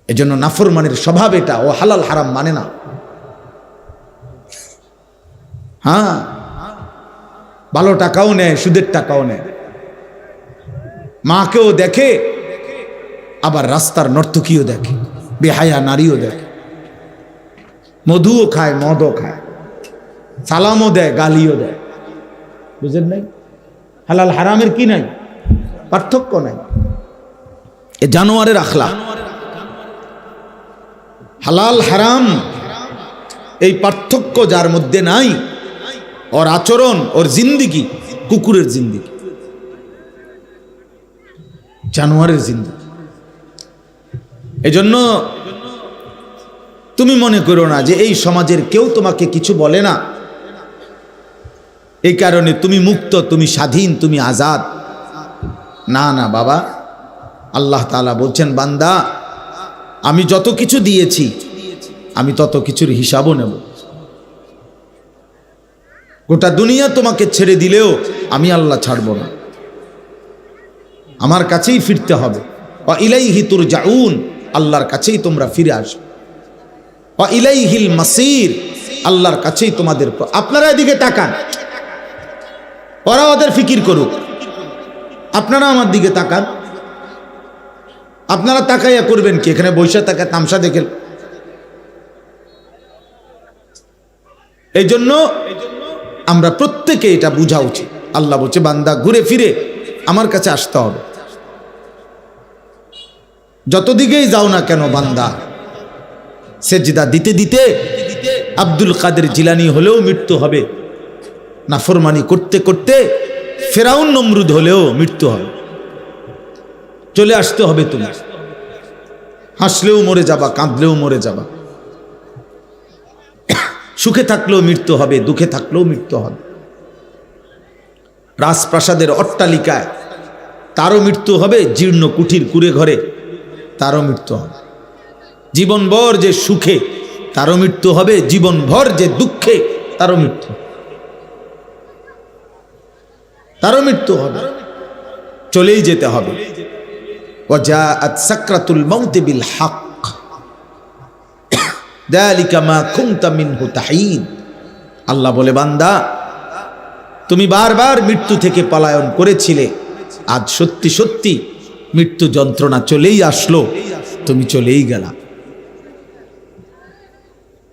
এজন্য নাফরমানের স্বভাব এটা, ও হালাল হারাম মানে না। হ্যাঁ, ভালো টাকাও নেয়, সুদের টাকাও নেয়, মাকেও দেখে, আবার রাস্তার নর্তকীও দেখে, বেহায়া নারীও দেখে, মধুও খায়, মদও খায়, সালামও দেয়, গালিও দেয়। বুঝেন নাই? হালাল হারামের কি নাই? পার্থক্য নাই। এ জানোয়ারের আখলাক। হালাল হারাম এই পার্থক্য যার মধ্যে নাই, ওর আচরণ, ওর জিন্দিগি কুকুরের জিন্দিগি, জানোয়ারের জিন্দিগি। এজন্য তুমি মনে করো না যে এই সমাজের কেউ তোমাকে কিছু বলে না, এই কারণে তুমি মুক্ত, তুমি স্বাধীন, তুমি আজাদ। না না বাবা, আল্লাহ তাআলা বলছেন, বান্দা আমি যত কিছু দিয়েছি, আমি তত কিছুর হিসাবও নেব। গোটা দুনিয়া তোমাকে ছেড়ে দিলেও আমি আল্লাহ ছাড়ব না, আমার কাছেই ফিরতে হবে। ওয়া ইলাইহি তুরজাউন, আল্লাহর কাছেই তোমরা ফিরে আসবে। ওয়া ইলাইহিল মাসির, আল্লাহর কাছেই তোমাদের। আপনারা এদিকে তাকান, ওরা ওদের ফিকির করুক, আপনারা আমার দিকে তাকান। আপনারা তাকাইয়া করবেন কি? এখানে বৈশা তাকা তামসা দেখেন। এই জন্য আমরা প্রত্যেকে এটা বোঝা উচিত। আল্লাহ বলছে বান্দা ঘুরে ফিরে আমার কাছে আসতে হবে। যত দিকেই যাও না কেন বান্দা, সেজদা দিতে দিতে আব্দুল কাদের জিলানী হলেও মৃত্যু হবে, নাফরমানি করতে করতে ফেরাউন নমরুদ হলেও মৃত্যু হবে। চলে আসতে হবে। তুমি হাসলেও মরে যাবা, কাঁদলেও মরে যাবা, সুখে থাকলেও মৃত্যু হবে, দুঃখে থাকলেও মৃত্যু হবে। রাজপ্রাসাদের অট্টালিকায় তারও মৃত্যু হবে, জীর্ণ কুঠির কুড়ে ঘরে তারও মৃত্যু হবে। জীবনভর যে সুখে তারও মৃত্যু হবে, জীবনভর যে দুঃখে তারও মৃত্যু, তারও মৃত্যু হবে। চলেই যেতে হবে। ওয়াজাআত সাকরাতুল মাউত বিল হক যালিকা মা কুনতা মিনহু তাহিদ। আল্লাহ বলে বান্দা তুমি বারবার মৃত্যু থেকে পলায়ন করেছিলে, আজ সত্যি সত্যি মৃত্যু যন্ত্রণা চলেই আসলো, তুমি চলেই গেলা,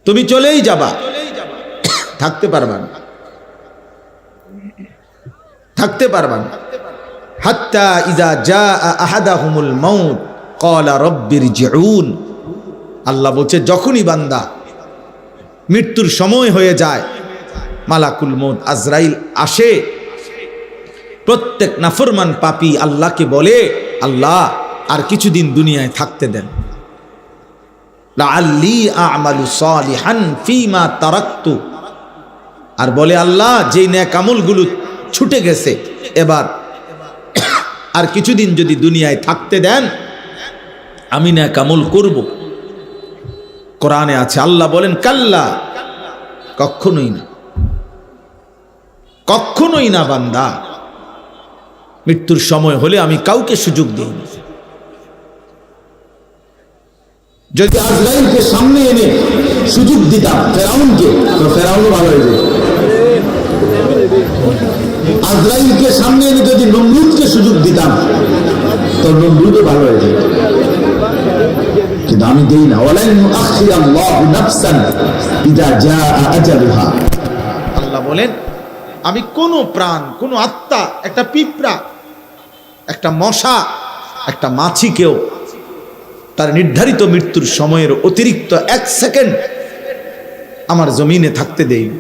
তুমি চলেই যাবা, থাকতে পারবা না, থাকতে পারবা না। হাত্তা ইযা জাআ আহাদাহুমুল মাউত ক্বালা রাব্বিরজিউন। আল্লাহ বলছে যখনই বান্দা মৃত্যুর সময় হয়ে যায়, মালাকুল মউত আজরাইল আসে, প্রত্যেক নাফরমান পাপী আল্লাহকে বলে আল্লাহ আর কিছুদিন দুনিয়ায় থাকতে দেন, লাআল্লি আ'মালু সালিহান ফীমা তারাকতু। আর বলে আল্লাহ যেই নেক আমলগুলো ছুটে গেছে এবার আর কিছুদিন যদি দুনিয়ায় থাকতে দেন আমি নেক আমল করব। কোরআনে আছে, আল্লাহ বলেন কাল্লা, কখনোই না, কখনোই না বান্দা, মৃত্যুর সময় হলে আমি কাউকে সুযোগ দিই না। যদি আজরাইলকে সামনে এনে সুযোগ দিতাম ফেরাউনকে, তো ফেরাউনও ভালো হয়ে যেত। আজরাইলকে সামনে এনে যদি নমরুদকে সুযোগ দিতাম তো নমরুদও ভালো হয়ে যেত, কিন্তু আমি দেই না। ওয়ালান ইউআখিরাল্লাহু নাফসান ইযা জাআ আজালুহা। আল্লাহ বলেন আমি কোন প্রাণ, কোন আত্মা, একটা পিঁপড়া, একটা মশা, একটা মাছিকেও তার নির্ধারিত মৃত্যুর সময়ের অতিরিক্ত 1 সেকেন্ড আমার জমিনে থাকতে দেই না।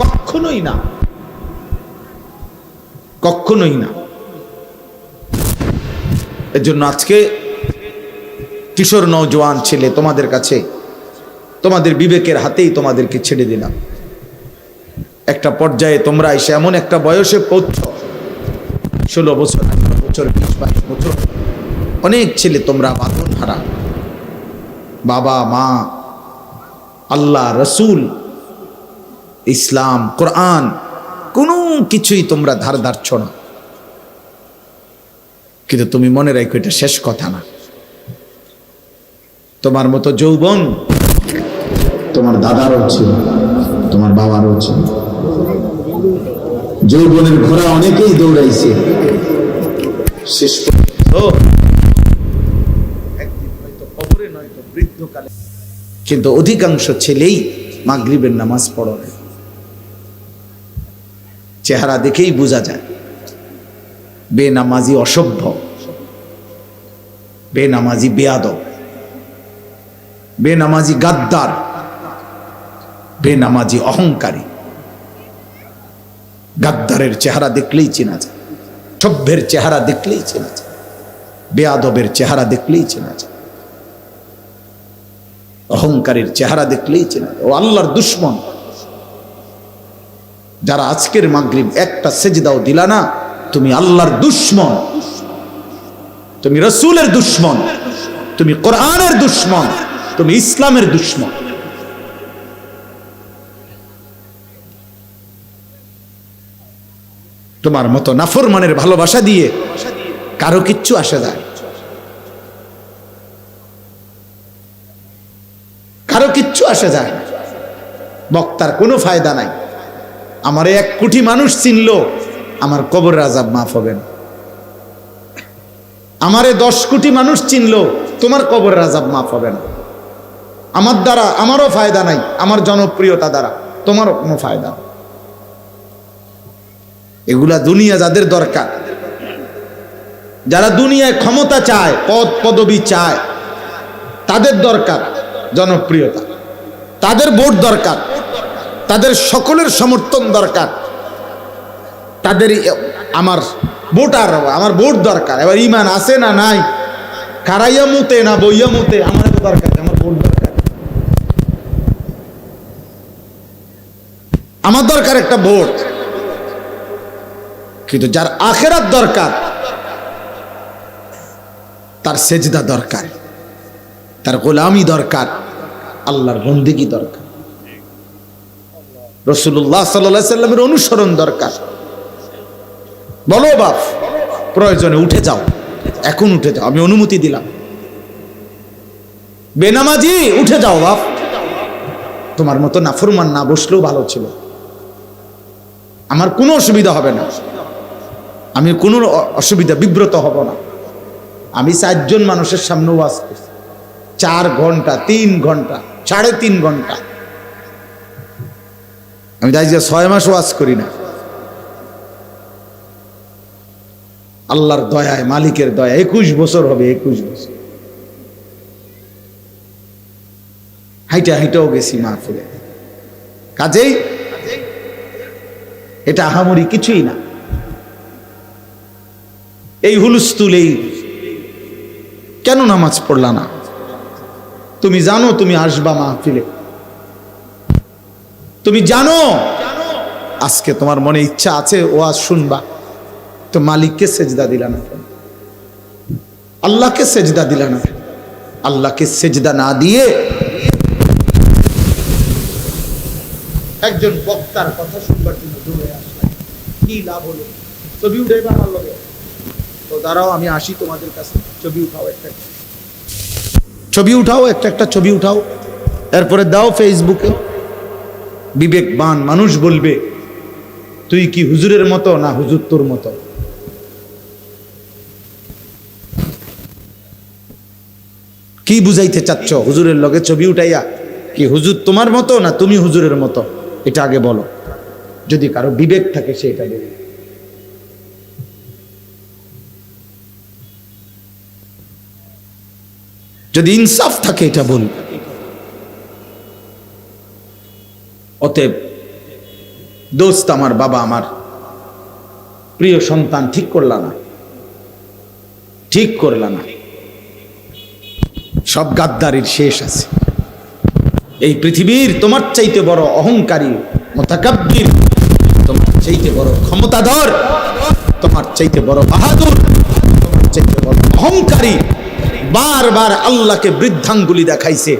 কখনোই না, কখনোই না। এর জন্য আজকে কিশোর নওজোয়ান ছেলে তোমাদের কাছে, তোমাদের বিবেকের হাতেই তোমাদেরকে ছেড়ে দিলাম। একটা পর্যায়ে তোমরা এসে এমন একটা বয়সে পৌঁছ, 16 বছর, 18 বছর, 20-22 বছর, অনেক ছেলে তোমরা বাঁধন হারা, বাবা মা, আল্লাহ, রসুল, ইসলাম, কোরআন, কোনো কিছুই তোমরা ধার ধারছ না। কিন্তু তুমি মনে রাখো এটা শেষ কথা না। তোমার মতো যৌবন তোমার দাদারও ছিল, তোমার বাবারও ছিল। যৌবনের ঘোড়া অনেকেই দৌড়াইছে, শেষ পর্যন্ত একদিন হয়তো কবরে নয়তো বৃদ্ধকালে। কিন্তু অধিকাংশ ছেলেই মাগরিবের নামাজ পড়ে না। চেহারা দেখেই বোঝা যায় বেনামাজি অসভ্য, বেনামাজি বেয়াদব, বেনামাজি গাদ্দার, বেনামাজি অহংকারী। গাদ্দারের চেহারা দেখলেই চেনা যায়, সভ্যের চেহারা দেখলেই চেনা যায়, বেয়াদবের চেহারা দেখলেই চেনা যায়, অহংকারীর চেহারা দেখলেই চেনা যায়। ও আল্লাহর দুশমন। যারা আজকের মাগরিব একটা সেজদাও দিলা না, তুমি আল্লাহর দুশমন, তুমি রসুলের দুশমন, তুমি কোরআনের দুশমন, তুমি ইসলামের দুশমন। তোমার মতো নাফরমানের ভালোবাসা দিয়ে কারো কিচ্ছু আসে যায়, কারো কিচ্ছু আসে যায় না। বক্তার কোনো ফায়দা নাই। আমারে 1 কোটি মানুষ চিনলো, আমার কবরের আযাব মাফ হবে না। আমারে 10 কোটি মানুষ চিনলো, তোমার কবরের আযাব মাফ হবে না। আমার দ্বারা আমারও ফায়দা নাই, আমার জনপ্রিয়তা দ্বারা তোমারও কোনো ফায়দা নেই। এগুলা দুনিয়া যাদের দরকার, যারা দুনিয়ায় ক্ষমতা চায়, পদ পদবি চায়, তাদের দরকার জনপ্রিয়তা, তাদের ভোট দরকার, তাদের সকলের সমর্থন দরকার, তাদের আমার ভোটার, আমার ভোট দরকার। এবার ইমান আছে না নাই, খারাইয়া মুতে না বইয়া মুতে, আমার তো দরকার, আমার ভোট দরকার। আমার দরকার একটা ভোট। কিন্তু যার আখিরাত দরকার, তার সেজদা দরকার, তার গোলামি দরকার, আল্লাহর বন্দেগী দরকার, রাসূলুল্লাহ সাল্লাল্লাহু আলাইহি সাল্লামের অনুসরণ দরকার। বলো বাপ, প্রয়োজনে উঠে যাও, এখন উঠে যাও, আমি অনুমতি দিলাম। বেনামাজি উঠে যাও বাপ, তোমার মতো নাফরমান না বসলেও ভালো ছিল, আমার কোনো অসুবিধা হবে না, আমি কোনো অসুবিধা বিব্রত হব না। আমি 4 জন মানুষের সামনে ওয়াজ করছি, 4 ঘন্টা, 3 ঘন্টা, 3.5 ঘন্টা। আমি তাই যে 6 মাস ওয়াজ করি না। আল্লাহর দয়ায়, মালিকের দয়া 21 বছর হবে, 21 বছর হাইটা হাইটাও গেছি মাহফিলে। কাজেই এটা আহামরি কিছুই না। এই হুলস্থুল, এই কেন নামাজ পড়লা না? তুমি জানো তুমি আসবা মাহফিলে, তুমি জানো আজকে তোমার মনে ইচ্ছা আছে ওয়াজ শুনবা, তো মালিককে সেজদা দিলা না কেন? আল্লাহকে সেজদা দিলা না কেন? আল্লাহকে সেজদা না দিয়ে একজন বক্তার কথা শুনবার জন্য দৌড়ে আসলাম, কি লাভ হলো? ছবি উঠাইবা আমার লগে, তো দাঁড়াও আমি আসি তোমাদের কাছে, ছবি উঠাও, একটা ছবি উঠাও, একটা ছবি উঠাও, এরপরে দাও ফেসবুকে। বিবেকবান মানুষ বলবে তুই কি হুজুরের মতো না হুজুর তোর মতো? কি বুঝাইতে চাচ্ছ? হুজুরের লগে ছবি উঠাইয়া কি হুজুর তোমার মতো না তুমি হুজুরের মতো? এটা আগে বলো। যদি কারো বিবেক থাকে সে এটা বলবে। যদি ইনসাফ থাকে এটা বলবে। অতএব দোস্ত আমার, বাবা আমার, প্রিয় সন্তান, ঠিক করলা না, ঠিক করলা না। সব গাদ্দারির শেষ আছে। এই পৃথিবীর তোমার চাইতে বড় অহংকারী, মুতাকাব্বির, তোমার চাইতে বড় ক্ষমতাধর, তোমার চাইতে বড় বাহাদুর, তোমার চাইতে বড় অহংকারী বারবার আল্লাহকে বৃদ্ধাঙ্গুলি দেখাইছে।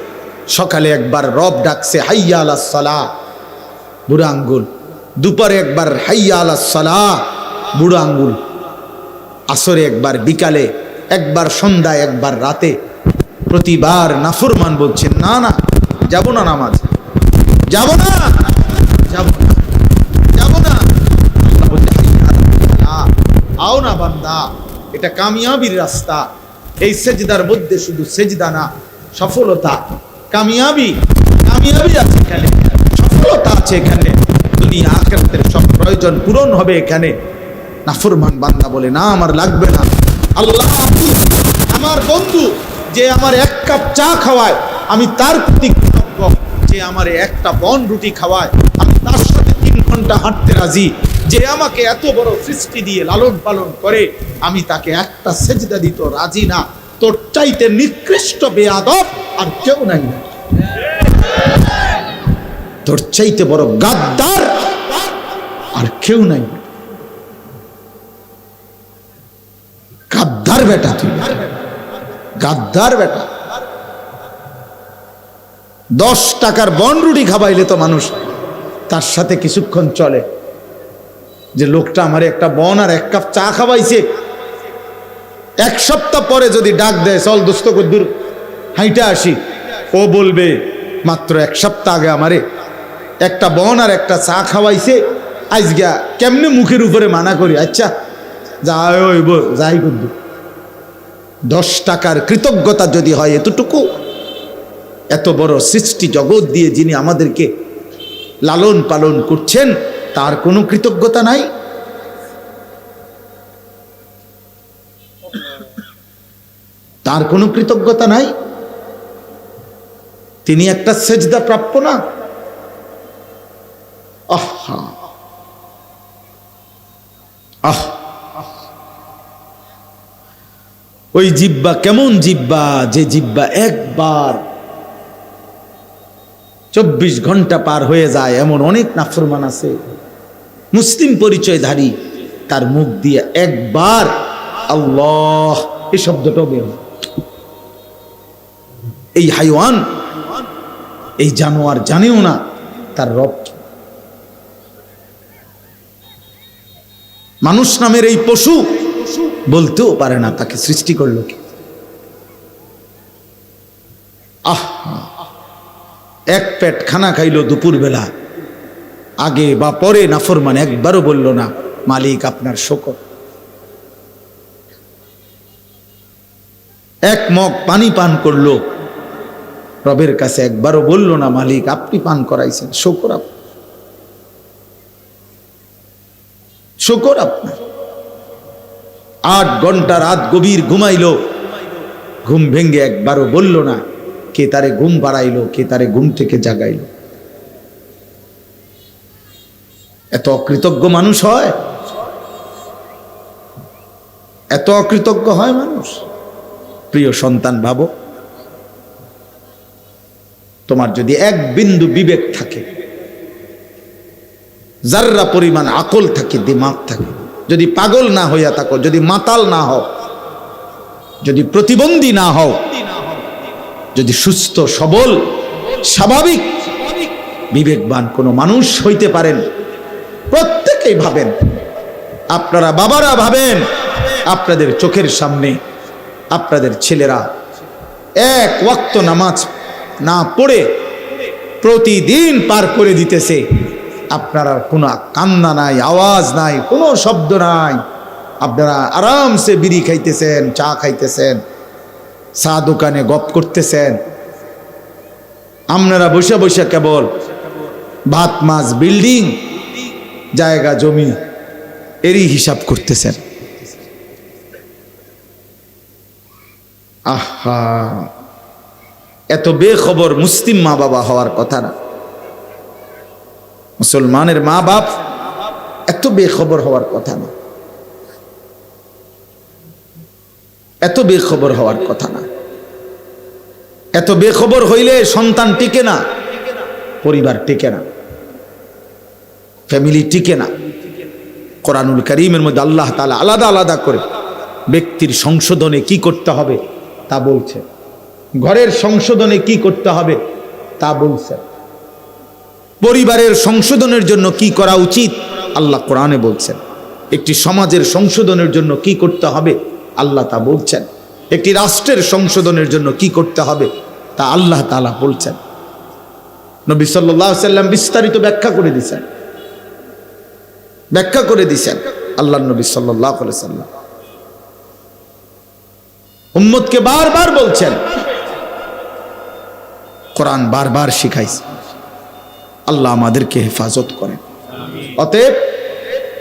সকালে একবার রব ডাকছে হাইয়া আলাস সালাহ, বুড়া আঙ্গুল। দুপুরে একবার হাইয়া আলাস সালাহ, বুড়া আঙ্গুল। আসরে একবার, বিকালে একবার, সন্ধ্যায় একবার, রাতে। প্রতিবার নাফরমান বলছেন না না যাব না, নামাজ যাব না, যাব না, যাব না। আল্লাহ বলছে আও না বান্দা, এটা কামিয়াবির রাস্তা। এই সেজদার মধ্যে শুধু সেজদা না, সফলতা, কামিয়াবি, কামিয়াবি আছে এখানে, সফলতা আছে এখানে, দুনিয়া আখিরাতের সব প্রয়োজন পূরণ হবে এখানে। নাফরমান বান্দা বলে না আমার লাগবে না। আল্লাহ আমার বন্ধু, যে আমার 1 কাপ চা খাওয়ায় আমি তার প্রতি কৃতজ্ঞ। যে আমার একটা বন রুটি খাওয়ায় আমি তার সাথে 3 ঘন্টা হাঁটতে রাজি। যে আমাকে এত বড় সৃষ্টি দিয়ে লালন পালন করে আমি তাকে একটা সেজদা দিতে রাজি না। তোর চাইতে নিকৃষ্ট বেয়াদব আর কেউ নাই, তোর চাইতে বড় গাদ্দার আর কেউ নাই। গাদ্দার বেটা তুই, গাদ্দার বেটা। 10 টাকার বন রুটি খাবাইলে তো মানুষ তার সাথে কিছুক্ষণ চলে। যে লোকটা আমার একটা বন আর এক কাপ চা খাওয়াইছে, এক সপ্তাহ পরে যদি ডাক দেয় চল দোস্ত কদ্দুর হাইটা আসি, ও বলবে মাত্র এক সপ্তাহ আগে আমারে একটা বন আর একটা চা খাওয়াইছে, আজগা কেমনে মুখের উপরে মানা করি, আচ্ছা যাই কদ্দুর। 10 টাকার কৃতজ্ঞতা যদি হয় এতটুকু, এত বড় সৃষ্টি জগৎ দিয়ে যিনি আমাদেরকে লালন পালন করছেন তার কোনো কৃতজ্ঞতা নাই? তার কোনো কৃতজ্ঞতা নাই? তিনি একটা সেজদা প্রাপ্য না? আহা আহ ওই জিব্বা কেমন জিব্বা, যে জিব্বা একবার 24 ঘন্টা পার হয়ে যায়। এমন অনেক নাফরমান আছে মুসলিম পরিচয়ধারী, তার মুখ দিয়ে একবার আল্লাহ এই শব্দটাও বের হয়। এই হাইওয়ান, এই জানোয়ার জানেও না তার রব। মানুষ নামের এই পশু বলতেও পারে না তাকে সৃষ্টি করলো কে। এক পেট খানা খাইলো দুপুর বেলা, আগে বা পরে নাফরমান একবারও বলল না মালিক আপনার শুকর। এক মগ পানি পান করলো, রবের কাছে একবারও বলল না মালিক আপনি পান করাইছেন, শুকর শুকর আপনার। 8 ঘন্টা রাত গভীর ঘুমাইলো, ঘুম ভেঙ্গে একবারও বলল না কে তারে ঘুম বাড়াইলো, কে তারে ঘুম থেকে জাগাইলো। এত অকৃতজ্ঞ মানুষ হয়? এত অকৃতজ্ঞ হয় মানুষ? প্রিয় সন্তান, ভাবো তোমার যদি এক বিন্দু বিবেক থাকে, যাররা পরিমাণ আকল থাকে, দিমাগ থাকে, যদি পাগল না হইয়া থাকো, যদি মাতাল না হও, যদি প্রতিবন্ধী না হও, যদি সুস্থ সবল স্বাভাবিক বিবেকবান কোনো মানুষ হইতে পারেন, প্রত্যেকেই ভাবেন, আপনারা বাবারা ভাবেন, আপনাদের চোখের সামনে আপনাদের ছেলেরা এক ওয়াক্ত নামাজ না পড়ে প্রতিদিন পার করে দিতেছে, আপনারা কোনো কান্না নাই, আওয়াজ নাই, কোনো শব্দ নাই, আপনারা আরামসে বিড়ি খাইতেছেন, চা খাইতেছেন, চা দোকানে গপ করতেছেন, আপনারা বসে বসে কেবল ভাত মাছ বিল্ডিং জায়গা জমি এরই হিসাব করতেছেন। আহা, এত বেখবর মুসলিম মা বাবা হওয়ার কথা না। মুসলমানের মা বাপ এত বেখবর হওয়ার কথা না, এত বেখবর হওয়ার কথা না। এত বেখবর হইলে সন্তান টিকে না, পরিবার টিকে না, ফ্যামিলি টিকে না। কোরআনুল কারীমের মধ্যে আল্লাহ তাআলা আলাদা আলাদা করে ব্যক্তির সংশোধনে কি করতে হবে তা বলছে, ঘরের সংশোধনে কি করতে হবে তা বলছে, পরিবারের সংশোধনের জন্য কি করা উচিত আল্লাহ কোরআনে বলছেন, একটি সমাজের সংশোধনের জন্য কি করতে হবে আল্লাহ তা বলছেন, একটি রাষ্ট্রের সংশোধনের জন্য কি করতে হবে তা আল্লাহ তাআলা বলছেন। নবী সাল্লাল্লাহু আলাইহি সাল্লাম বিস্তারিত ব্যাখ্যা করে দিয়েছেন, ব্যাখ্যা করে দিয়েছেন আল্লাহর নবী সাল্লাল্লাহু আলাইহি সাল্লাম। উম্মতকে বারবার বলছেন, কোরআন বারবার শিখাইছে। আল্লাহ আমাদেরকে হেফাজত করেন। অতএব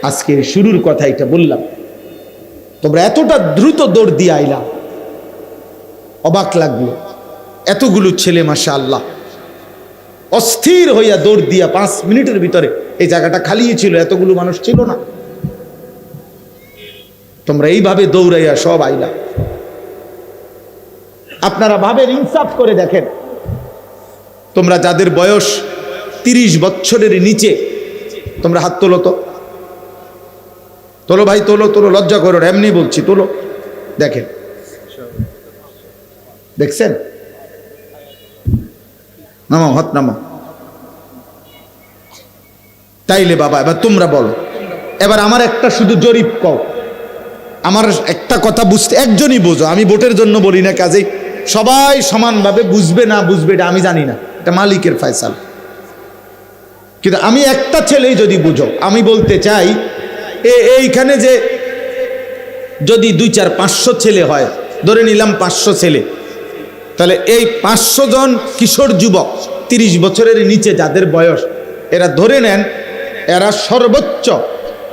আজকে শুরুর কথা এটা বললাম, তোমরা এতটা দ্রুত দৌড় দিয়ে আইলা, অবাক লাগলো। এতগুলো ছেলে মাশাআল্লাহ অস্থির হইয়া দৌড় দিয়া 5 মিনিটের ভিতরে এই জায়গাটা খালি ছিল, এতগুলো মানুষ ছিল না। তোমরা এইভাবে দৌড়াইয়া সব আইলা। আপনারা ভাবেন, ইনসাফ করে দেখেন, তোমরা যাদের বয়স 30 বছরের নিচে, তোমরা হাত তোলো তো, তোলো ভাই, তোলো তোলো, লজ্জা করো, এমনি বলছি, তোলো। দেখেন, দেখছেন? নামাও, হাত নামাও। তাইলে বাবা এবার তোমরা বলো, এবার আমার একটা শুধু জরিপ কও, আমার একটা কথা বুঝতে একজনই বোঝো, আমি ভোটের জন্য বলি না, কাজেই সবাই সমানভাবে বুঝবে না বুঝবে এটা আমি জানি না, এটা মালিকের ফয়সাল। কিন্তু আমি একটা ছেলেই যদি বুঝো, আমি বলতে চাই এইখানে যে যদি 2, 4, 500 ছেলে হয়, ধরে নিলাম 500 ছেলে, তাহলে এই 500 জন কিশোর যুবক 30 বছরের নিচে যাদের বয়স, এরা ধরে নেন এরা সর্বোচ্চ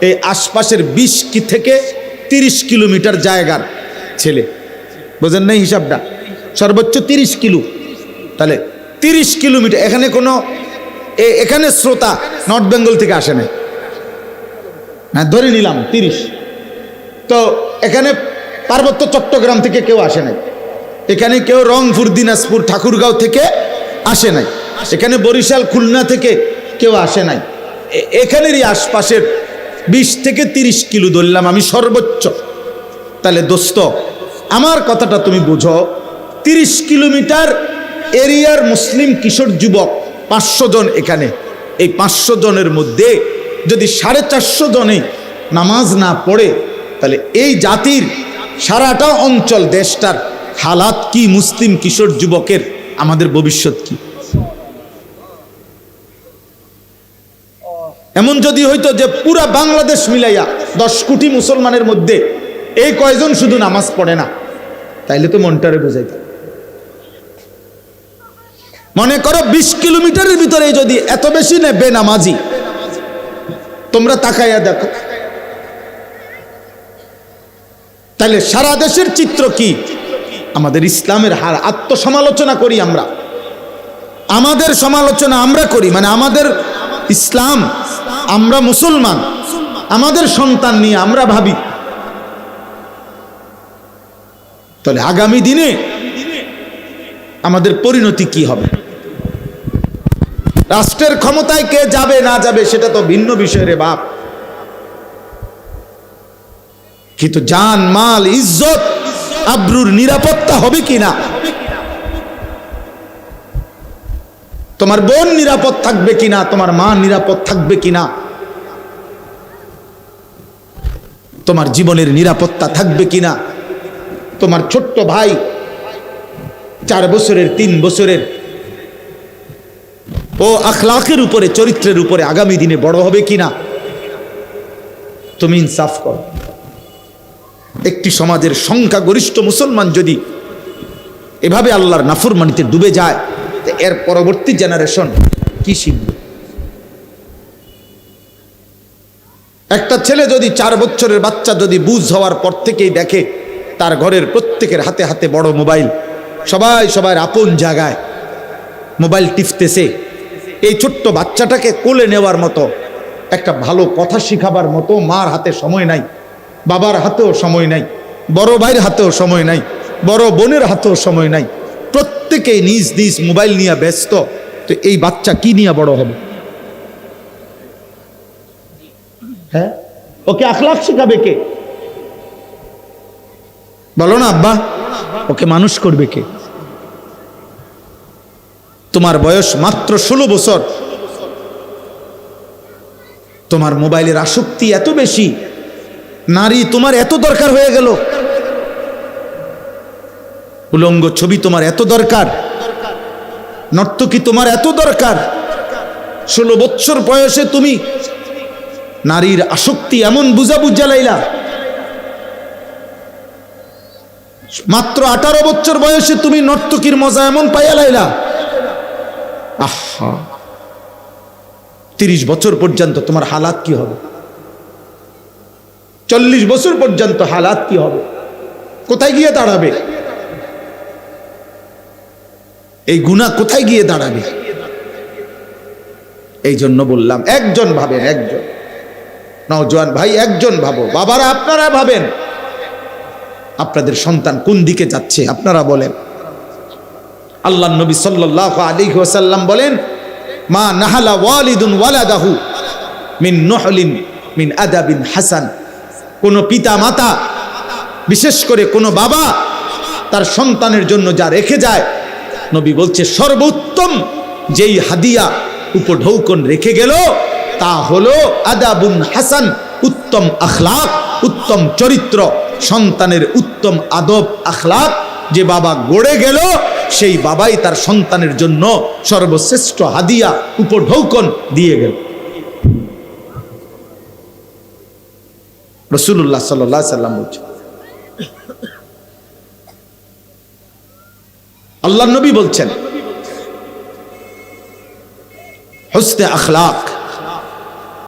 এই আশপাশের 20 থেকে 30 কিলোমিটার জায়গার ছেলে, বোঝেন নাই হিসাবটা? সর্বোচ্চ 30 কিলো, তাহলে 30 কিলোমিটার। এখানে শ্রোতা নর্থ বেঙ্গল থেকে আসে নাই, হ্যাঁ ধরে নিলাম 30, তো এখানে পার্বত্য চট্টগ্রাম থেকে কেউ আসে নাই, এখানে কেউ রংপুর, দিনাজপুর, ঠাকুরগাঁও থেকে আসে নাই, এখানে বরিশাল, খুলনা থেকে কেউ আসে নাই, এখানেরই আশপাশের 20 থেকে 30 কিলো ধরলাম আমি সর্বোচ্চ। তাহলে দোস্ত আমার কথাটা তুমি বুঝো, 30 কিলোমিটার এরিয়ার মুসলিম কিশোর যুবক 500 জন এখানে, এই 500 জনের মধ্যে যদি 450 জনে নামাজ না পড়ে, তাহলে এই জাতির সারাটা অঞ্চল দেশটার হালাত কি? মুসলিম কিশোর যুবকের আমাদের ভবিষ্যৎ কি? এমন যদি হইতো যে পুরা বাংলাদেশ মিলাইয়া 10 কোটি মুসলমানের মধ্যে এই কয়জন শুধু নামাজ পড়ে না, তাইলে তো মনটারে বোঝাইত। মনে করো 20 কিলোমিটারের ভিতরে যদি এত বেশি না বেনামাজি, তোমরা তাকাইয়া দেখো, তাহলে সারা দেশের চিত্র কি? আমাদের ইসলামের হার আত্মসমালোচনা করি আমরা, আমাদের সমালোচনা আমরা করি, মানে আমাদের ইসলাম, আমরা মুসলমান, আমাদের সন্তান নিয়ে আমরা ভাবি। তাহলে আগামী দিনে আমাদের পরিণতি কি হবে? রাষ্ট্রের ক্ষমতায় কে যাবে না যাবে সেটা তো ভিন্ন বিষয় রে বাপ, কিন্তু জান, মাল, ইজ্জত, আব্রুর নিরাপত্তা হবে কিনা? তোমার বোন নিরাপদ থাকবে কিনা? তোমার মা নিরাপদ থাকবে কিনা? তোমার জীবনের নিরাপত্তা থাকবে কিনা? তোমার ছোট্ট ভাই 4 বছরের, 3 বছরের, ও আখলাকের উপরে, চরিত্রের উপরে আগামী দিনে বড় হবে কিনা? তুমি ইনসাফ করো। একটি সমাজের সংখ্যাগরিষ্ঠ মুসলমান যদি এভাবে আল্লাহর নাফরমানিতে ডুবে যায়, এর পরবর্তী জেনারেশন কি শিখবে? একটা ছেলে যদি 4 বছরের বাচ্চা যদি বুঝ হওয়ার পর থেকেই দেখে তার ঘরের প্রত্যেকের হাতে হাতে বড় মোবাইল, সবাই সবার আপন জায়গায় মোবাইল টিপতেছে, এই ছোট্ট বাচ্চাটাকে কোলে নেওয়ার মতো, একটা ভালো কথা শিখাবার মতো মার হাতে সময় নাই, বাবার হাতেও সময় নাই, বড় ভাইয়ের হাতেও সময় নাই, বড় বোনের হাতেও সময় নাই, প্রত্যেকেই নিজ নিজ মোবাইল নিয়ে ব্যস্ত। তো এই বাচ্চা কি নিয়ে বড় হবে? হ্যাঁ, ওকে আখলাক শিখাবে কে? বলো না আব্বা, ওকে মানুষ করবে কে? তোমার বয়স মাত্র 16 বছর, তোমার মোবাইলের আসক্তি এত বেশি, নারী তোমার এত দরকার হয়ে গেল, উলঙ্গ ছবি তোমার এত দরকার, নর্তকী তোমার এত দরকার। 16 বছর বয়সে তুমি নারীর আসক্তি এমন বুঝা লাইলা, মাত্র 18 বছর বয়সে তুমি নর্তকীর মজা এমন পাইয়া লাইলা। আহা, 30 বছর পর্যন্ত তোমার হালাত কি হবে? 40 বছর পর্যন্ত হালাত কি হবে? কোথায় গিয়ে দাঁড়াবে এই গুনাহ? কোথায় গিয়ে দাঁড়াবে? এই জন্য বললাম, একজন ভাবেন, একজন নওজোয়ান ভাই, একজন ভাবো, বাবারা আপনারা ভাবেন, আপনাদের সন্তান কোন দিকে যাচ্ছে আপনারা বলেন। আল্লাহর নবী সাল্লাল্লাহু আলাইহি ওয়াসাল্লাম বলেন, মা নাহালা ওয়ালিদুন ওয়ালাদাহু মিন নুহলিন মিন আদাবিন হাসান। কোন পিতা মাতা, বিশেষ করে কোন বাবা তার সন্তানের জন্য যা রেখে যায়, নবী বলছে সর্বোত্তম যেই হাদিয়া উপঢৌকন রেখে গেল তা হলো আদাবুন হাসান, উত্তম আখলাক, উত্তম চরিত্র, সন্তানের উত্তম আদব আখলাক যে বাবা গড়ে গেল, সেই বাবাই তার সন্তানের জন্য সর্বশ্রেষ্ঠ হাদিয়া উপঢৌকন দিয়ে গেল। রাসূলুল্লাহ সাল্লাল্লাহু আলাইহি সাল্লাম বলছেন, আল্লাহর নবী বলছেন, হুসনে আখলাক